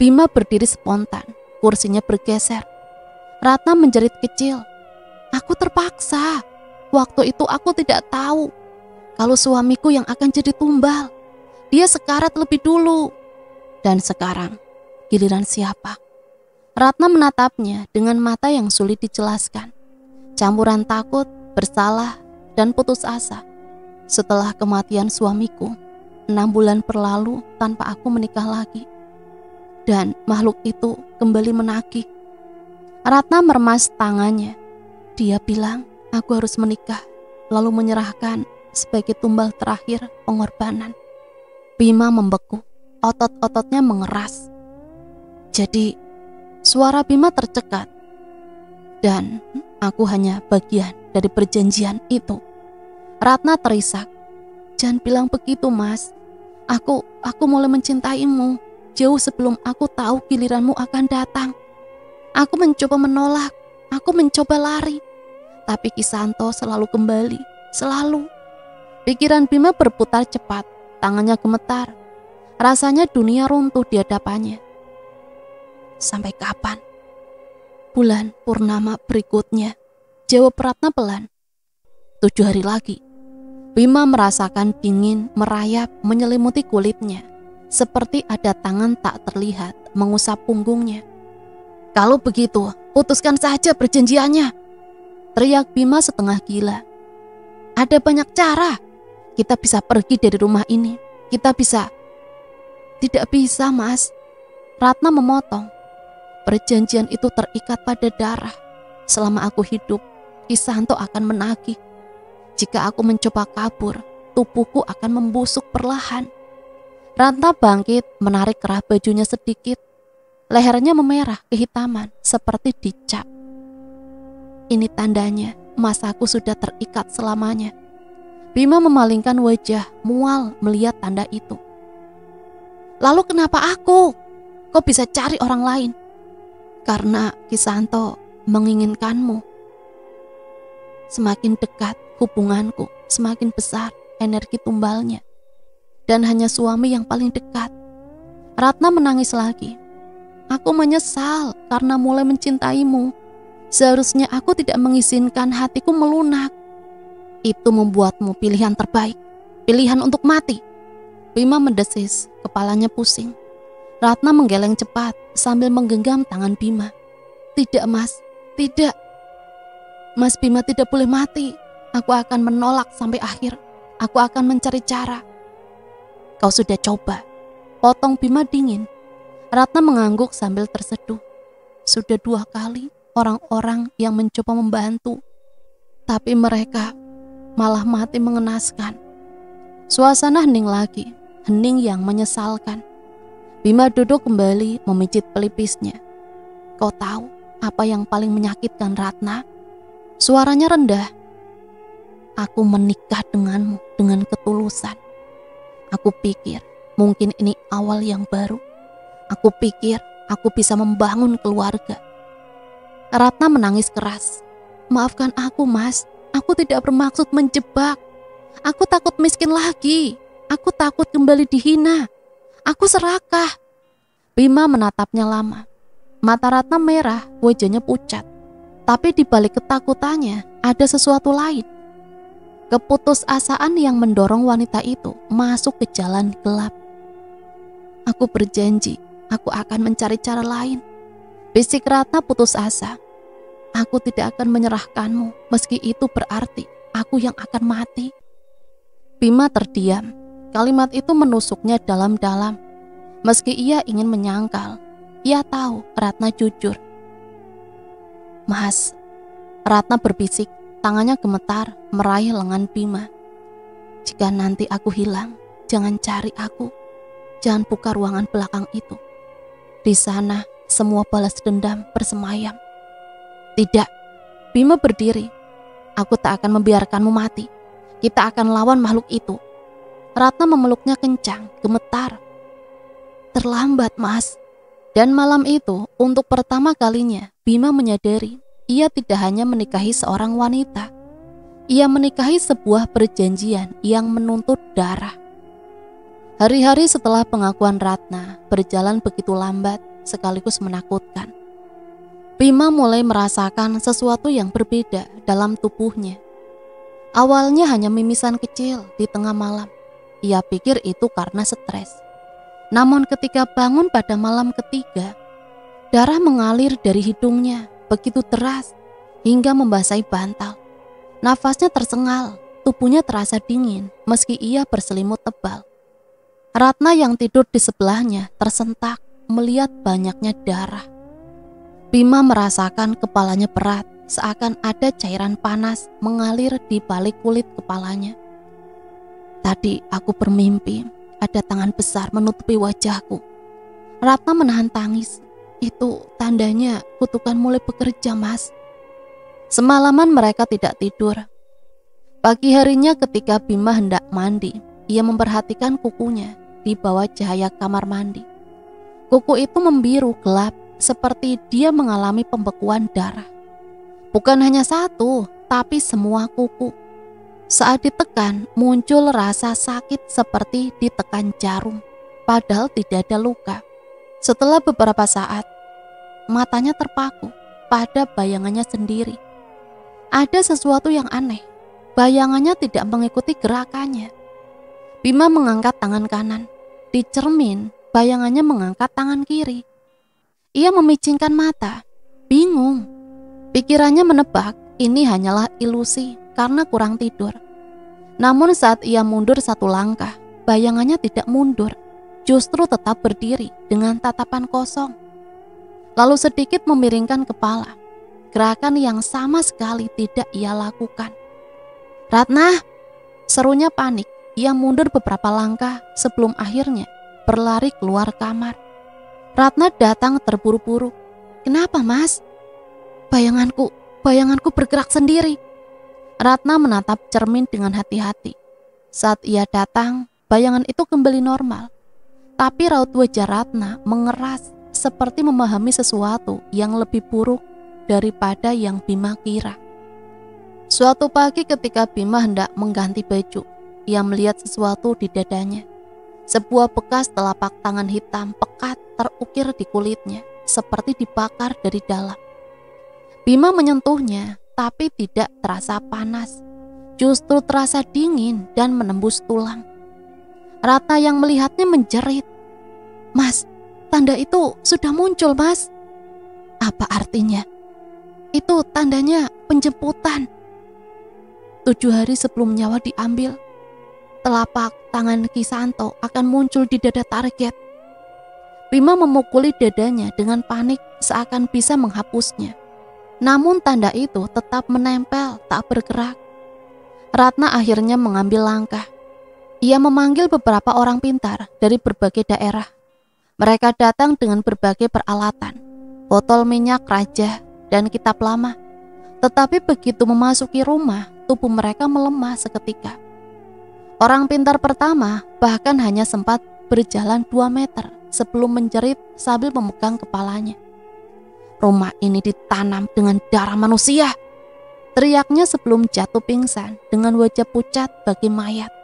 Bima berdiri spontan, kursinya bergeser. Ratna menjerit kecil. Aku terpaksa. Waktu itu aku tidak tahu kalau suamiku yang akan jadi tumbal. Dia sekarat lebih dulu. Dan sekarang, giliran siapa? Ratna menatapnya dengan mata yang sulit dijelaskan. Campuran takut, bersalah, dan putus asa. Setelah kematian suamiku, 6 bulan berlalu tanpa aku menikah lagi. Dan makhluk itu kembali menagih. Ratna meremas tangannya. Dia bilang, aku harus menikah, lalu menyerahkan sebagai tumbal terakhir pengorbanan. Bima membeku, otot-ototnya mengeras. Jadi, suara Bima tercekat. Dan aku hanya bagian dari perjanjian itu. Ratna terisak. Jangan bilang begitu, Mas. Aku mulai mencintaimu jauh sebelum aku tahu giliranmu akan datang. Aku mencoba menolak, aku mencoba lari. Tapi Kisanto selalu kembali, selalu. Pikiran Bima berputar cepat, tangannya gemetar. Rasanya dunia runtuh di hadapannya. Sampai kapan? Bulan purnama berikutnya, jawab Ratna pelan. 7 hari lagi. Bima merasakan dingin merayap menyelimuti kulitnya. Seperti ada tangan tak terlihat mengusap punggungnya. Kalau begitu, putuskan saja perjanjiannya, teriak Bima setengah gila. Ada banyak cara. Kita bisa pergi dari rumah ini. Kita bisa. Tidak bisa, Mas. Ratna memotong. Perjanjian itu terikat pada darah. Selama aku hidup, Kisanto akan menagih. Jika aku mencoba kabur, tubuhku akan membusuk perlahan. Ratna bangkit, menarik kerah bajunya sedikit. Lehernya memerah kehitaman seperti dicap. Ini tandanya masaku sudah terikat selamanya. Bima memalingkan wajah, mual melihat tanda itu. Lalu kenapa aku? Kau bisa cari orang lain. Karena Kisanto menginginkanmu. Semakin dekat hubunganku, semakin besar energi tumbalnya. Dan hanya suami yang paling dekat. Ratna menangis lagi. Aku menyesal karena mulai mencintaimu. Seharusnya aku tidak mengizinkan hatiku melunak. Itu membuatmu pilihan terbaik. Pilihan untuk mati. Bima mendesis, kepalanya pusing. Ratna menggeleng cepat sambil menggenggam tangan Bima. Tidak, Mas, tidak. Mas Bima tidak boleh mati. Aku akan menolak sampai akhir. Aku akan mencari cara. Kau sudah coba, potong Bima dingin. Ratna mengangguk sambil terseduh. Sudah 2 kali orang-orang yang mencoba membantu, tapi mereka malah mati mengenaskan. Suasana hening lagi, hening yang menyesalkan. Bima duduk kembali memijit pelipisnya. Kau tahu apa yang paling menyakitkan, Ratna? Suaranya rendah. Aku menikah denganmu dengan ketulusan. Aku pikir mungkin ini awal yang baru. Aku pikir aku bisa membangun keluarga. Ratna menangis keras. Maafkan aku, Mas. Aku tidak bermaksud menjebak. Aku takut miskin lagi. Aku takut kembali dihina. Aku serakah. Bima menatapnya lama. Mata Ratna merah, wajahnya pucat. Tapi di balik ketakutannya ada sesuatu lain. Keputusasaan yang mendorong wanita itu masuk ke jalan gelap. Aku berjanji, aku akan mencari cara lain. Bisik Ratna putus asa. Aku tidak akan menyerahkanmu, meski itu berarti aku yang akan mati. Bima terdiam. Kalimat itu menusuknya dalam-dalam. Meski ia ingin menyangkal, ia tahu Ratna jujur. Mas, Ratna berbisik, tangannya gemetar meraih lengan Bima. Jika nanti aku hilang, jangan cari aku. Jangan buka ruangan belakang itu. Di sana, semua balas dendam bersemayam. Tidak, Bima berdiri. Aku tak akan membiarkanmu mati. Kita akan lawan makhluk itu. Ratna memeluknya kencang, gemetar. Terlambat, Mas. Dan malam itu, untuk pertama kalinya, Bima menyadari ia tidak hanya menikahi seorang wanita. Ia menikahi sebuah perjanjian yang menuntut darah. Hari-hari setelah pengakuan Ratna berjalan begitu lambat sekaligus menakutkan. Bima mulai merasakan sesuatu yang berbeda dalam tubuhnya. Awalnya hanya mimisan kecil di tengah malam. Ia pikir itu karena stres. Namun ketika bangun pada malam ketiga, darah mengalir dari hidungnya begitu deras hingga membasahi bantal. Nafasnya tersengal, tubuhnya terasa dingin meski ia berselimut tebal. Ratna yang tidur di sebelahnya tersentak melihat banyaknya darah. Bima merasakan kepalanya berat, seakan ada cairan panas mengalir di balik kulit kepalanya. Tadi aku bermimpi, ada tangan besar menutupi wajahku. Ratna menahan tangis. Itu tandanya kutukan mulai bekerja, Mas. Semalaman mereka tidak tidur. Pagi harinya ketika Bima hendak mandi, ia memperhatikan kukunya di bawah cahaya kamar mandi. Kuku itu membiru gelap, seperti dia mengalami pembekuan darah. Bukan hanya satu, tapi semua kuku. Saat ditekan, muncul rasa sakit seperti ditekan jarum, padahal tidak ada luka. Setelah beberapa saat, matanya terpaku pada bayangannya sendiri. Ada sesuatu yang aneh, bayangannya tidak mengikuti gerakannya. Bima mengangkat tangan kanan. Di cermin, bayangannya mengangkat tangan kiri. Ia memicingkan mata, bingung. Pikirannya menebak ini hanyalah ilusi karena kurang tidur. Namun saat ia mundur satu langkah, bayangannya tidak mundur, justru tetap berdiri dengan tatapan kosong. Lalu sedikit memiringkan kepala, gerakan yang sama sekali tidak ia lakukan. Ratna, serunya panik. Ia mundur beberapa langkah sebelum akhirnya berlari keluar kamar. Ratna datang terburu-buru. Kenapa, Mas? Bayanganku bergerak sendiri. Ratna menatap cermin dengan hati-hati. Saat ia datang, bayangan itu kembali normal. Tapi raut wajah Ratna mengeras seperti memahami sesuatu yang lebih buruk daripada yang Bima kira. Suatu pagi ketika Bima hendak mengganti baju, ia melihat sesuatu di dadanya. Sebuah bekas telapak tangan hitam pekat terukir di kulitnya, seperti dibakar dari dalam. Bima menyentuhnya, tapi tidak terasa panas. Justru terasa dingin dan menembus tulang. Ratna yang melihatnya menjerit. Mas, tanda itu sudah muncul, Mas. Apa artinya? Itu tandanya penjemputan. 7 hari sebelum nyawa diambil, telapak tangan Kisanto akan muncul di dada target. Bima memukuli dadanya dengan panik seakan bisa menghapusnya. Namun tanda itu tetap menempel, tak bergerak. Ratna akhirnya mengambil langkah. Ia memanggil beberapa orang pintar dari berbagai daerah. Mereka datang dengan berbagai peralatan, botol minyak raja dan kitab lama. Tetapi begitu memasuki rumah, tubuh mereka melemah seketika. Orang pintar pertama bahkan hanya sempat berjalan 2 meter sebelum menjerit sambil memegang kepalanya. Rumah ini ditanam dengan darah manusia, teriaknya sebelum jatuh pingsan dengan wajah pucat bagi mayat.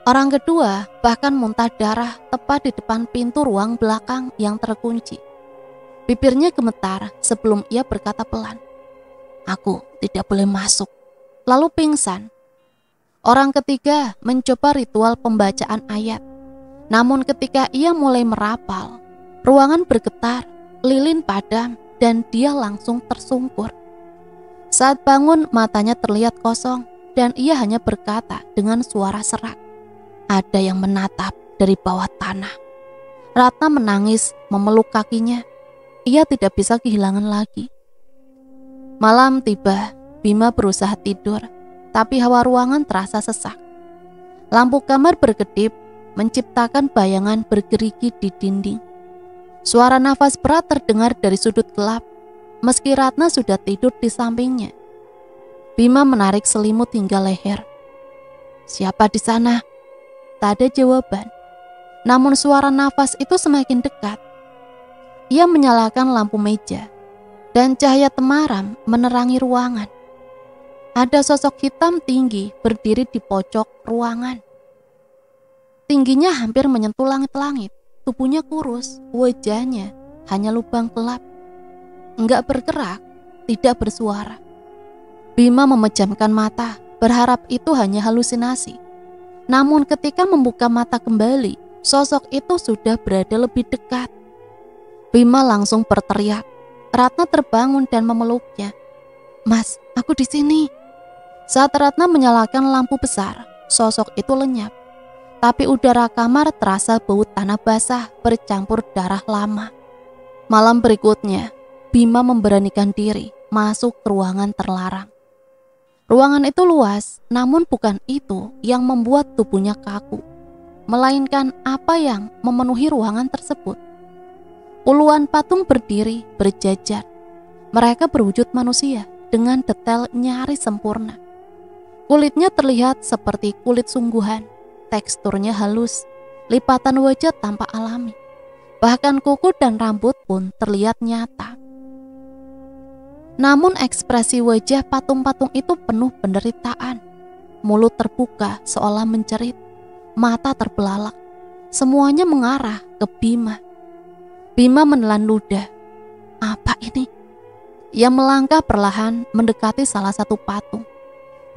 Orang kedua bahkan muntah darah tepat di depan pintu ruang belakang yang terkunci. Bibirnya gemetar sebelum ia berkata pelan, "Aku tidak boleh masuk." Lalu pingsan. Orang ketiga mencoba ritual pembacaan ayat. Namun ketika ia mulai merapal, ruangan bergetar, lilin padam, dan dia langsung tersungkur. Saat bangun, matanya terlihat kosong dan ia hanya berkata dengan suara serak, "Ada yang menatap dari bawah tanah." Ratna menangis, memeluk kakinya. Ia tidak bisa kehilangan lagi. Malam tiba, Bima berusaha tidur, tapi hawa ruangan terasa sesak. Lampu kamar berkedip, menciptakan bayangan bergerigi di dinding. Suara nafas berat terdengar dari sudut gelap, meski Ratna sudah tidur di sampingnya. Bima menarik selimut hingga leher. "Siapa di sana?" Tak ada jawaban. Namun suara nafas itu semakin dekat. Ia menyalakan lampu meja, dan cahaya temaram menerangi ruangan. Ada sosok hitam tinggi berdiri di pojok ruangan. Tingginya hampir menyentuh langit-langit. Tubuhnya kurus, wajahnya hanya lubang gelap. Enggak bergerak, tidak bersuara. Bima memejamkan mata, berharap itu hanya halusinasi. Namun ketika membuka mata kembali, sosok itu sudah berada lebih dekat. Bima langsung berteriak. Ratna terbangun dan memeluknya. "Mas, aku di sini." Saat Ratna menyalakan lampu besar, sosok itu lenyap. Tapi udara kamar terasa bau tanah basah bercampur darah lama. Malam berikutnya, Bima memberanikan diri masuk ke ruangan terlarang. Ruangan itu luas, namun bukan itu yang membuat tubuhnya kaku, melainkan apa yang memenuhi ruangan tersebut. Puluhan patung berdiri berjajar. Mereka berwujud manusia dengan detail nyaris sempurna. Kulitnya terlihat seperti kulit sungguhan, teksturnya halus, lipatan wajah tampak alami. Bahkan kuku dan rambut pun terlihat nyata. Namun ekspresi wajah patung-patung itu penuh penderitaan. Mulut terbuka seolah mencerit, mata terbelalak. Semuanya mengarah ke Bima. Bima menelan ludah. Apa ini? Ia melangkah perlahan mendekati salah satu patung.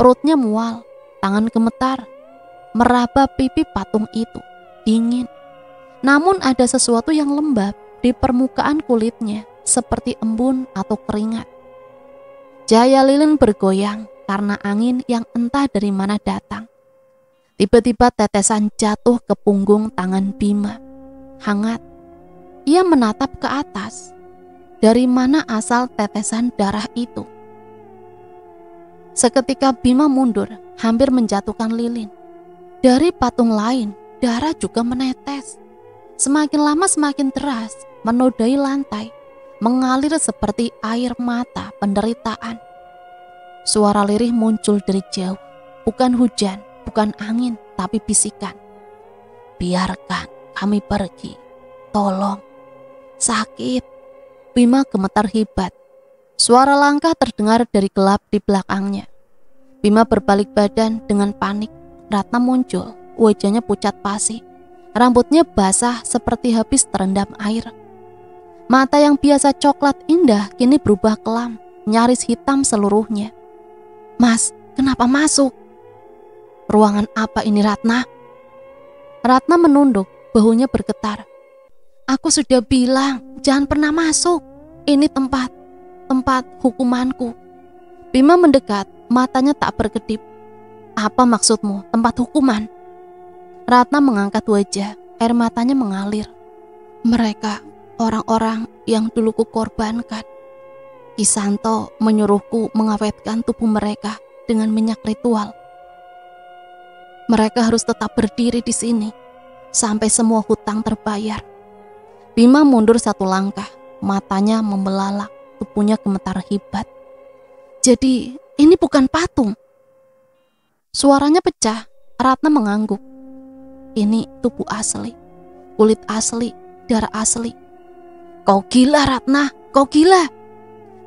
Perutnya mual, tangan gemetar, meraba pipi patung itu, dingin. Namun ada sesuatu yang lembab di permukaan kulitnya, seperti embun atau keringat. Cahaya lilin bergoyang karena angin yang entah dari mana datang. Tiba-tiba tetesan jatuh ke punggung tangan Bima. Hangat. Ia menatap ke atas. Dari mana asal tetesan darah itu? Seketika Bima mundur, hampir menjatuhkan lilin. Dari patung lain, darah juga menetes. Semakin lama semakin deras, menodai lantai, mengalir seperti air mata penderitaan. Suara lirih muncul dari jauh. Bukan hujan, bukan angin, tapi bisikan. "Biarkan kami pergi. Tolong. Sakit." Bima gemetar hebat. Suara langkah terdengar dari gelap di belakangnya. Bima berbalik badan dengan panik. Ratna muncul, wajahnya pucat pasi. Rambutnya basah seperti habis terendam air. Mata yang biasa coklat indah kini berubah kelam, nyaris hitam seluruhnya. "Mas, kenapa masuk?" "Ruangan apa ini, Ratna?" Ratna menunduk, bahunya bergetar. "Aku sudah bilang, jangan pernah masuk. Ini tempat hukumanku." Bima mendekat, matanya tak berkedip. "Apa maksudmu, tempat hukuman?" Ratna mengangkat wajah, air matanya mengalir. "Mereka, orang-orang yang dulu kukorbankan. Kisanto menyuruhku mengawetkan tubuh mereka dengan minyak ritual. Mereka harus tetap berdiri di sini sampai semua hutang terbayar." Bima mundur satu langkah, matanya membelalak, tubuhnya gemetar hebat. "Jadi ini bukan patung?" Suaranya pecah. Ratna mengangguk. "Ini tubuh asli, kulit asli, darah asli." "Kau gila, Ratna, kau gila."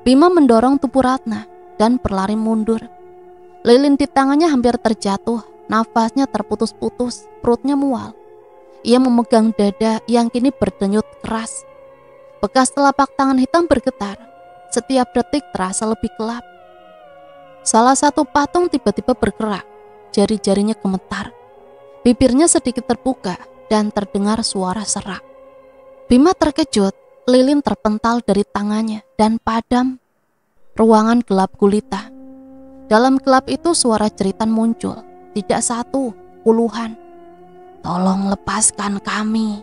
Bima mendorong tubuh Ratna dan berlari mundur. Lilin di tangannya hampir terjatuh, nafasnya terputus-putus, perutnya mual. Ia memegang dada yang kini berdenyut keras. Bekas telapak tangan hitam bergetar. Setiap detik terasa lebih gelap. Salah satu patung tiba-tiba bergerak. Jari-jarinya gemetar. Bibirnya sedikit terbuka, dan terdengar suara serak. Bima terkejut, lilin terpental dari tangannya dan padam. Ruangan gelap gulita. Dalam gelap itu suara jeritan muncul, tidak satu, puluhan. "Tolong lepaskan kami.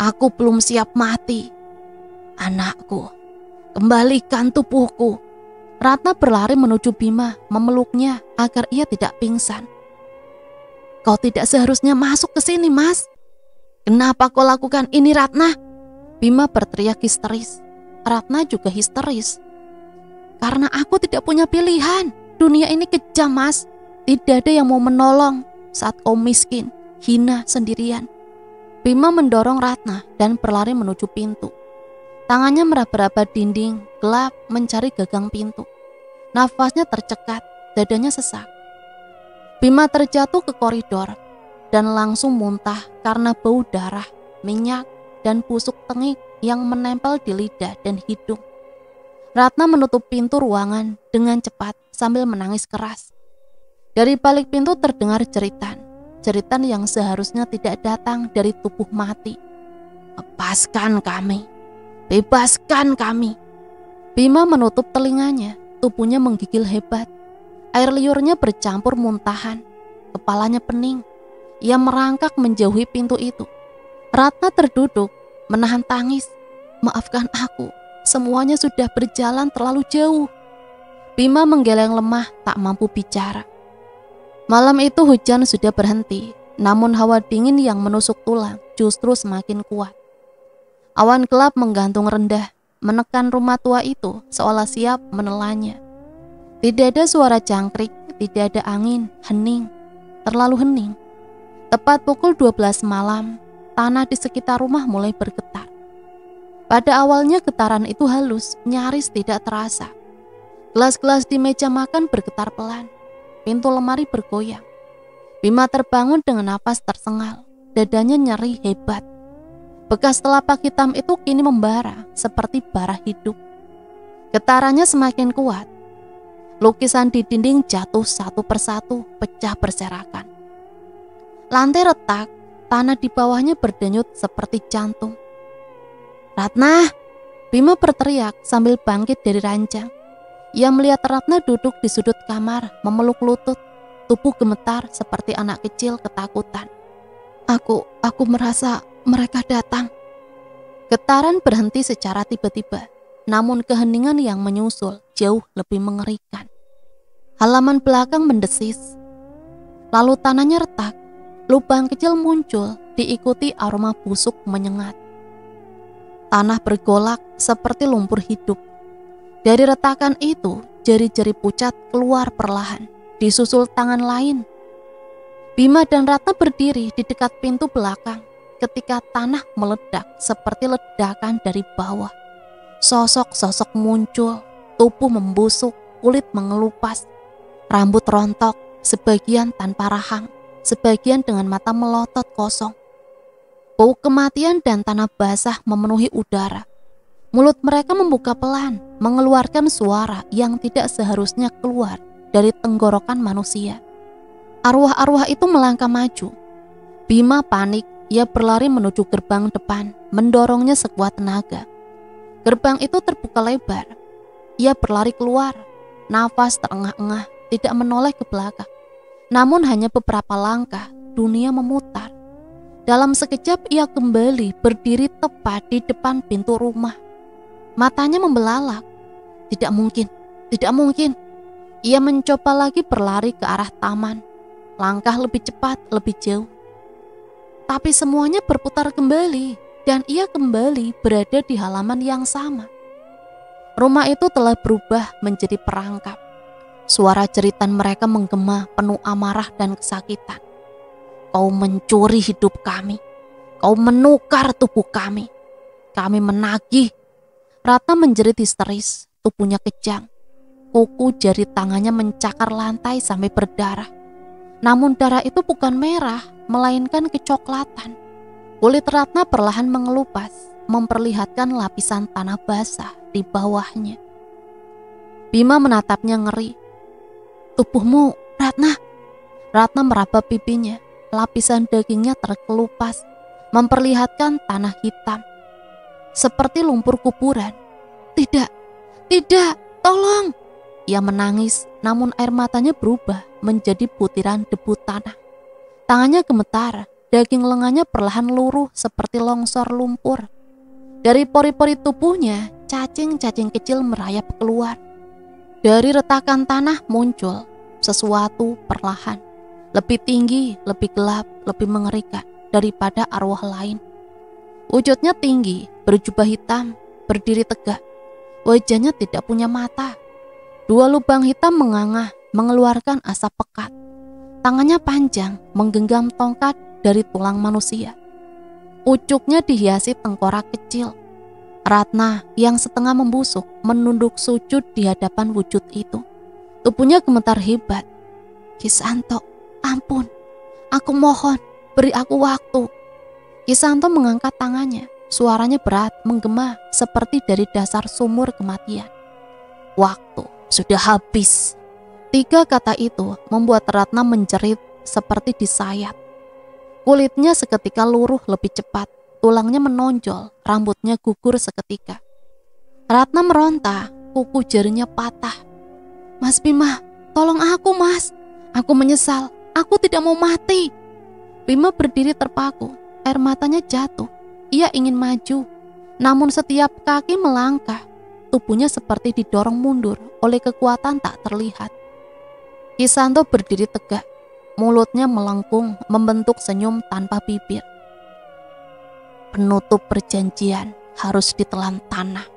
Aku belum siap mati. Anakku, kembalikan tubuhku." Ratna berlari menuju Bima, memeluknya agar ia tidak pingsan. "Kau tidak seharusnya masuk ke sini, Mas. Kenapa kau lakukan ini, Ratna?" Bima berteriak histeris. Ratna juga histeris. "Karena aku tidak punya pilihan. Dunia ini kejam, Mas. Tidak ada yang mau menolong saat kau miskin, hina, sendirian." Bima mendorong Ratna dan berlari menuju pintu. Tangannya meraba-raba dinding, gelap mencari gagang pintu. Nafasnya tercekat, dadanya sesak. Bima terjatuh ke koridor dan langsung muntah karena bau darah, minyak, dan busuk tengik yang menempel di lidah dan hidung. Ratna menutup pintu ruangan dengan cepat sambil menangis keras. Dari balik pintu terdengar jeritan yang seharusnya tidak datang dari tubuh mati. "Lepaskan kami, bebaskan kami." Bima menutup telinganya, tubuhnya menggigil hebat. Air liurnya bercampur muntahan, kepalanya pening. Ia merangkak menjauhi pintu itu. Ratna terduduk, menahan tangis. "Maafkan aku, semuanya sudah berjalan terlalu jauh." Bima menggeleng lemah, tak mampu bicara. Malam itu hujan sudah berhenti, namun hawa dingin yang menusuk tulang justru semakin kuat. Awan gelap menggantung rendah, menekan rumah tua itu seolah siap menelannya. Tidak ada suara jangkrik, tidak ada angin, hening, terlalu hening. Tepat pukul 12 malam, tanah di sekitar rumah mulai bergetar. Pada awalnya getaran itu halus, nyaris tidak terasa. Gelas-gelas di meja makan bergetar pelan, pintu lemari bergoyang. Bima terbangun dengan napas tersengal, dadanya nyeri hebat. Bekas telapak hitam itu kini membara seperti bara hidup. Getarannya semakin kuat. Lukisan di dinding jatuh satu persatu, pecah berserakan. Lantai retak, tanah di bawahnya berdenyut seperti jantung. "Ratna!" Bima berteriak sambil bangkit dari ranjang. Ia melihat Ratna duduk di sudut kamar, memeluk lutut, tubuh gemetar seperti anak kecil ketakutan. Aku merasa mereka datang." Getaran berhenti secara tiba-tiba, namun keheningan yang menyusul jauh lebih mengerikan. Halaman belakang mendesis, lalu tanahnya retak, lubang kecil muncul diikuti aroma busuk menyengat. Tanah bergolak seperti lumpur hidup. Dari retakan itu, jari-jari pucat keluar perlahan, disusul tangan lain. Bima dan Ratna berdiri di dekat pintu belakang ketika tanah meledak seperti ledakan dari bawah. Sosok-sosok muncul, tubuh membusuk, kulit mengelupas, rambut rontok, sebagian tanpa rahang, sebagian dengan mata melotot kosong. Bau kematian dan tanah basah memenuhi udara. Mulut mereka membuka pelan, mengeluarkan suara yang tidak seharusnya keluar dari tenggorokan manusia. Arwah-arwah itu melangkah maju. Bima panik, ia berlari menuju gerbang depan, mendorongnya sekuat tenaga. Gerbang itu terbuka lebar. Ia berlari keluar, nafas terengah-engah, tidak menoleh ke belakang. Namun hanya beberapa langkah, dunia memutar. Dalam sekejap ia kembali berdiri tepat di depan pintu rumah. Matanya membelalak. Tidak mungkin, tidak mungkin. Ia mencoba lagi berlari ke arah taman. Langkah lebih cepat, lebih jauh. Tapi semuanya berputar kembali, dan ia kembali berada di halaman yang sama. Rumah itu telah berubah menjadi perangkap. Suara jeritan mereka menggema penuh amarah dan kesakitan. "Kau mencuri hidup kami. Kau menukar tubuh kami. Kami menagih." Ratna menjerit histeris, tubuhnya kejang. Kuku jari tangannya mencakar lantai sampai berdarah. Namun darah itu bukan merah, melainkan kecoklatan. Kulit Ratna perlahan mengelupas, memperlihatkan lapisan tanah basah di bawahnya. Bima menatapnya ngeri. "Tubuhmu, Ratna." Ratna meraba pipinya, lapisan dagingnya terkelupas, memperlihatkan tanah hitam, seperti lumpur kuburan. Tidak, tidak, tolong! Ia menangis, namun air matanya berubah menjadi butiran debu tanah. Tangannya gemetar, daging lengannya perlahan luruh seperti longsor lumpur. Dari pori-pori tubuhnya, cacing-cacing kecil merayap keluar. Dari retakan tanah muncul sesuatu perlahan, lebih tinggi, lebih gelap, lebih mengerikan daripada arwah lain. Wujudnya tinggi, berjubah hitam, berdiri tegak. Wajahnya tidak punya mata. 2 lubang hitam menganga, mengeluarkan asap pekat. Tangannya panjang, menggenggam tongkat dari tulang manusia. Pucuknya dihiasi tengkorak kecil. Ratna yang setengah membusuk menunduk sujud di hadapan wujud itu. Tubuhnya gemetar hebat. Kisanto, ampun, aku mohon, beri aku waktu. Kisanto mengangkat tangannya, suaranya berat, menggema seperti dari dasar sumur kematian. Waktu sudah habis. 3 kata itu membuat Ratna menjerit seperti disayat. Kulitnya seketika luruh lebih cepat, tulangnya menonjol, rambutnya gugur seketika. Ratna meronta, kuku jarinya patah. Mas Bima, tolong aku mas, aku menyesal, aku tidak mau mati. Bima berdiri terpaku, air matanya jatuh. Ia ingin maju, namun setiap kaki melangkah, tubuhnya seperti didorong mundur oleh kekuatan tak terlihat. Kisanto berdiri tegak, mulutnya melengkung membentuk senyum tanpa bibir. Penutup perjanjian harus ditelan tanah,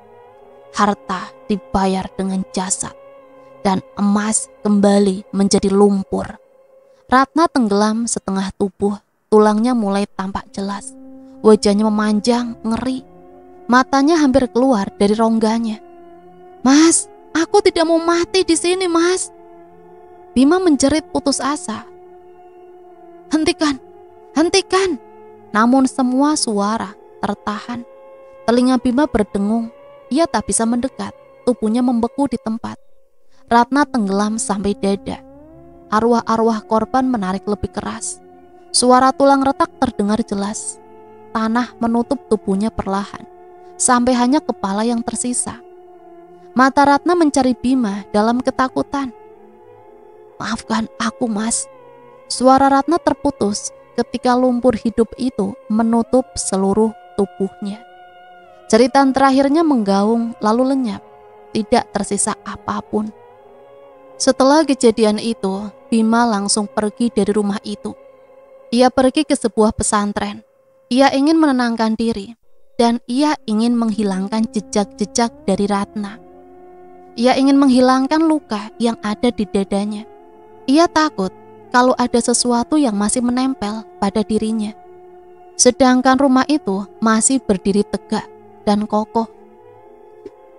harta dibayar dengan jasad, dan emas kembali menjadi lumpur. Ratna tenggelam setengah tubuh, tulangnya mulai tampak jelas. Wajahnya memanjang, ngeri. Matanya hampir keluar dari rongganya. Mas, aku tidak mau mati di sini, mas. Bima menjerit putus asa. Hentikan, hentikan. Namun semua suara tertahan. Telinga Bima berdengung. Ia tak bisa mendekat, tubuhnya membeku di tempat. Ratna tenggelam sampai dada. Arwah-arwah korban menarik lebih keras. Suara tulang retak terdengar jelas. Tanah menutup tubuhnya perlahan, sampai hanya kepala yang tersisa. Mata Ratna mencari Bima dalam ketakutan. Maafkan aku, mas. Suara Ratna terputus ketika lumpur hidup itu menutup seluruh tubuhnya. Jeritan terakhirnya menggaung lalu lenyap, tidak tersisa apapun. Setelah kejadian itu, Bima langsung pergi dari rumah itu. Ia pergi ke sebuah pesantren. Ia ingin menenangkan diri, dan ia ingin menghilangkan jejak-jejak dari Ratna. Ia ingin menghilangkan luka yang ada di dadanya. Ia takut kalau ada sesuatu yang masih menempel pada dirinya. Sedangkan rumah itu masih berdiri tegak dan kokoh.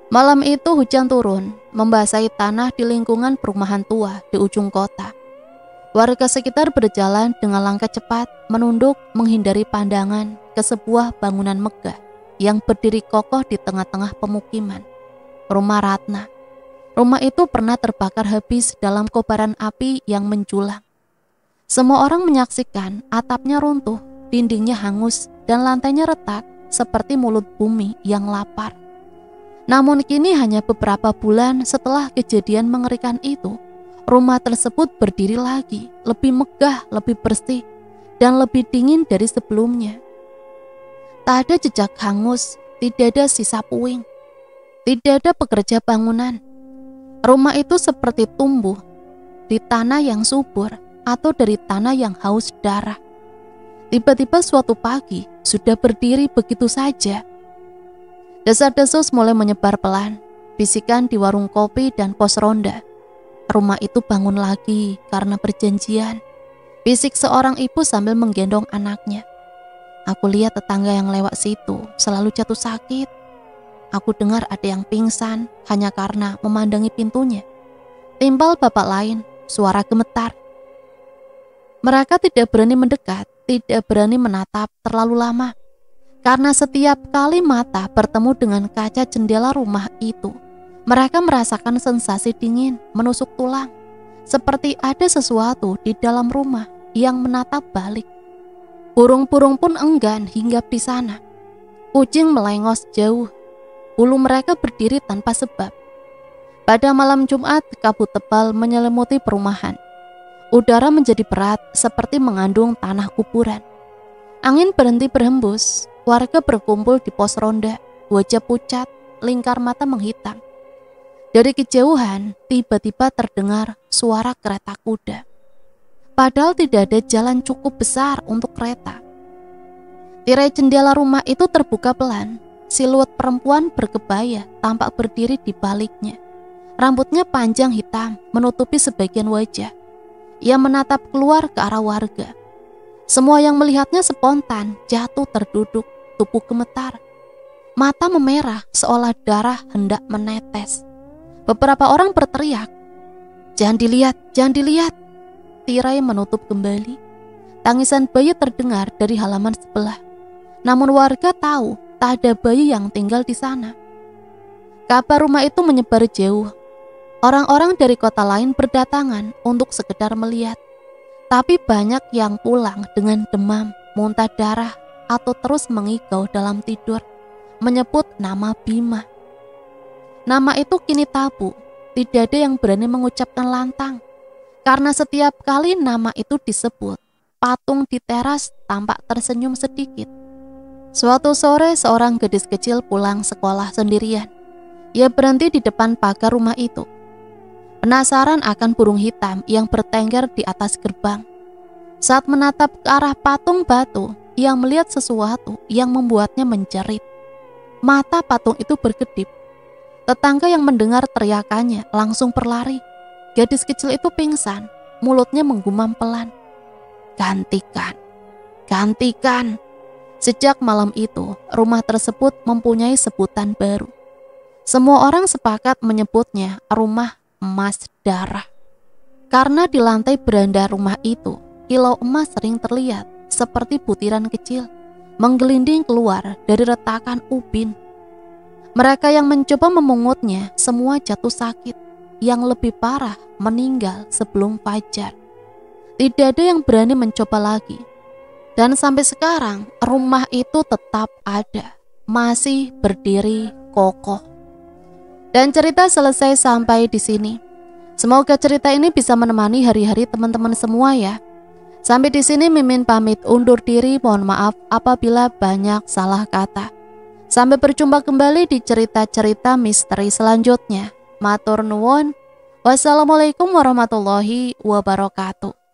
Malam itu hujan turun, membasahi tanah di lingkungan perumahan tua di ujung kota. Warga sekitar berjalan dengan langkah cepat, menunduk menghindari pandangan ke sebuah bangunan megah yang berdiri kokoh di tengah-tengah pemukiman. Rumah Ratna. Rumah itu pernah terbakar habis dalam kobaran api yang menjulang. Semua orang menyaksikan atapnya runtuh, dindingnya hangus, dan lantainya retak seperti mulut bumi yang lapar. Namun kini hanya beberapa bulan setelah kejadian mengerikan itu, rumah tersebut berdiri lagi, lebih megah, lebih bersih, dan lebih dingin dari sebelumnya. Tak ada jejak hangus, tidak ada sisa puing, tidak ada pekerja bangunan. Rumah itu seperti tumbuh di tanah yang subur atau dari tanah yang haus darah. Tiba-tiba suatu pagi sudah berdiri begitu saja. Desas-desus mulai menyebar pelan, bisikan di warung kopi dan pos ronda. Rumah itu bangun lagi karena perjanjian. Bisik seorang ibu sambil menggendong anaknya. Aku lihat tetangga yang lewat situ selalu jatuh sakit. Aku dengar ada yang pingsan hanya karena memandangi pintunya. Timbal bapak lain, suara gemetar. Mereka tidak berani mendekat, tidak berani menatap terlalu lama. Karena setiap kali mata bertemu dengan kaca jendela rumah itu, mereka merasakan sensasi dingin menusuk tulang. Seperti ada sesuatu di dalam rumah yang menatap balik. Burung-burung pun enggan hinggap di sana. Kucing melengos jauh. Bulu mereka berdiri tanpa sebab. Pada malam Jumat, kabut tebal menyelimuti perumahan. Udara menjadi berat seperti mengandung tanah kuburan. Angin berhenti berhembus. Warga berkumpul di pos ronda. Wajah pucat, lingkar mata menghitam. Dari kejauhan, tiba-tiba terdengar suara kereta kuda. Padahal tidak ada jalan cukup besar untuk kereta. Tirai jendela rumah itu terbuka pelan. Siluet perempuan berkebaya tampak berdiri di baliknya. Rambutnya panjang hitam menutupi sebagian wajah. Ia menatap keluar ke arah warga. Semua yang melihatnya spontan jatuh terduduk, tubuh gemetar. Mata memerah seolah darah hendak menetes. Beberapa orang berteriak, "Jangan dilihat, jangan dilihat." Tirai menutup kembali. Tangisan bayi terdengar dari halaman sebelah. Namun warga tahu tak ada bayi yang tinggal di sana. Kabar rumah itu menyebar jauh. Orang-orang dari kota lain berdatangan untuk sekedar melihat. Tapi banyak yang pulang dengan demam, muntah darah, atau terus mengigau dalam tidur, menyebut nama Bima. Nama itu kini tabu, tidak ada yang berani mengucapkan lantang. Karena setiap kali nama itu disebut, patung di teras tampak tersenyum sedikit. Suatu sore seorang gadis kecil pulang sekolah sendirian. Ia berhenti di depan pagar rumah itu. Penasaran akan burung hitam yang bertengger di atas gerbang. Saat menatap ke arah patung batu, ia melihat sesuatu yang membuatnya menjerit. Mata patung itu berkedip. Tetangga yang mendengar teriakannya langsung berlari. Gadis kecil itu pingsan, mulutnya menggumam pelan. "Gantikan, gantikan." Sejak malam itu, rumah tersebut mempunyai sebutan baru. Semua orang sepakat menyebutnya rumah emas darah. Karena di lantai beranda rumah itu, kilau emas sering terlihat seperti butiran kecil, menggelinding keluar dari retakan ubin. Mereka yang mencoba memungutnya semua jatuh sakit, yang lebih parah meninggal sebelum fajar. Tidak ada yang berani mencoba lagi. Dan sampai sekarang, rumah itu tetap ada, masih berdiri kokoh. Dan cerita selesai sampai di sini. Semoga cerita ini bisa menemani hari-hari teman-teman semua ya. Sampai di sini Mimin pamit undur diri, mohon maaf apabila banyak salah kata. Sampai berjumpa kembali di cerita-cerita misteri selanjutnya. Matur nuwun. Wassalamualaikum warahmatullahi wabarakatuh.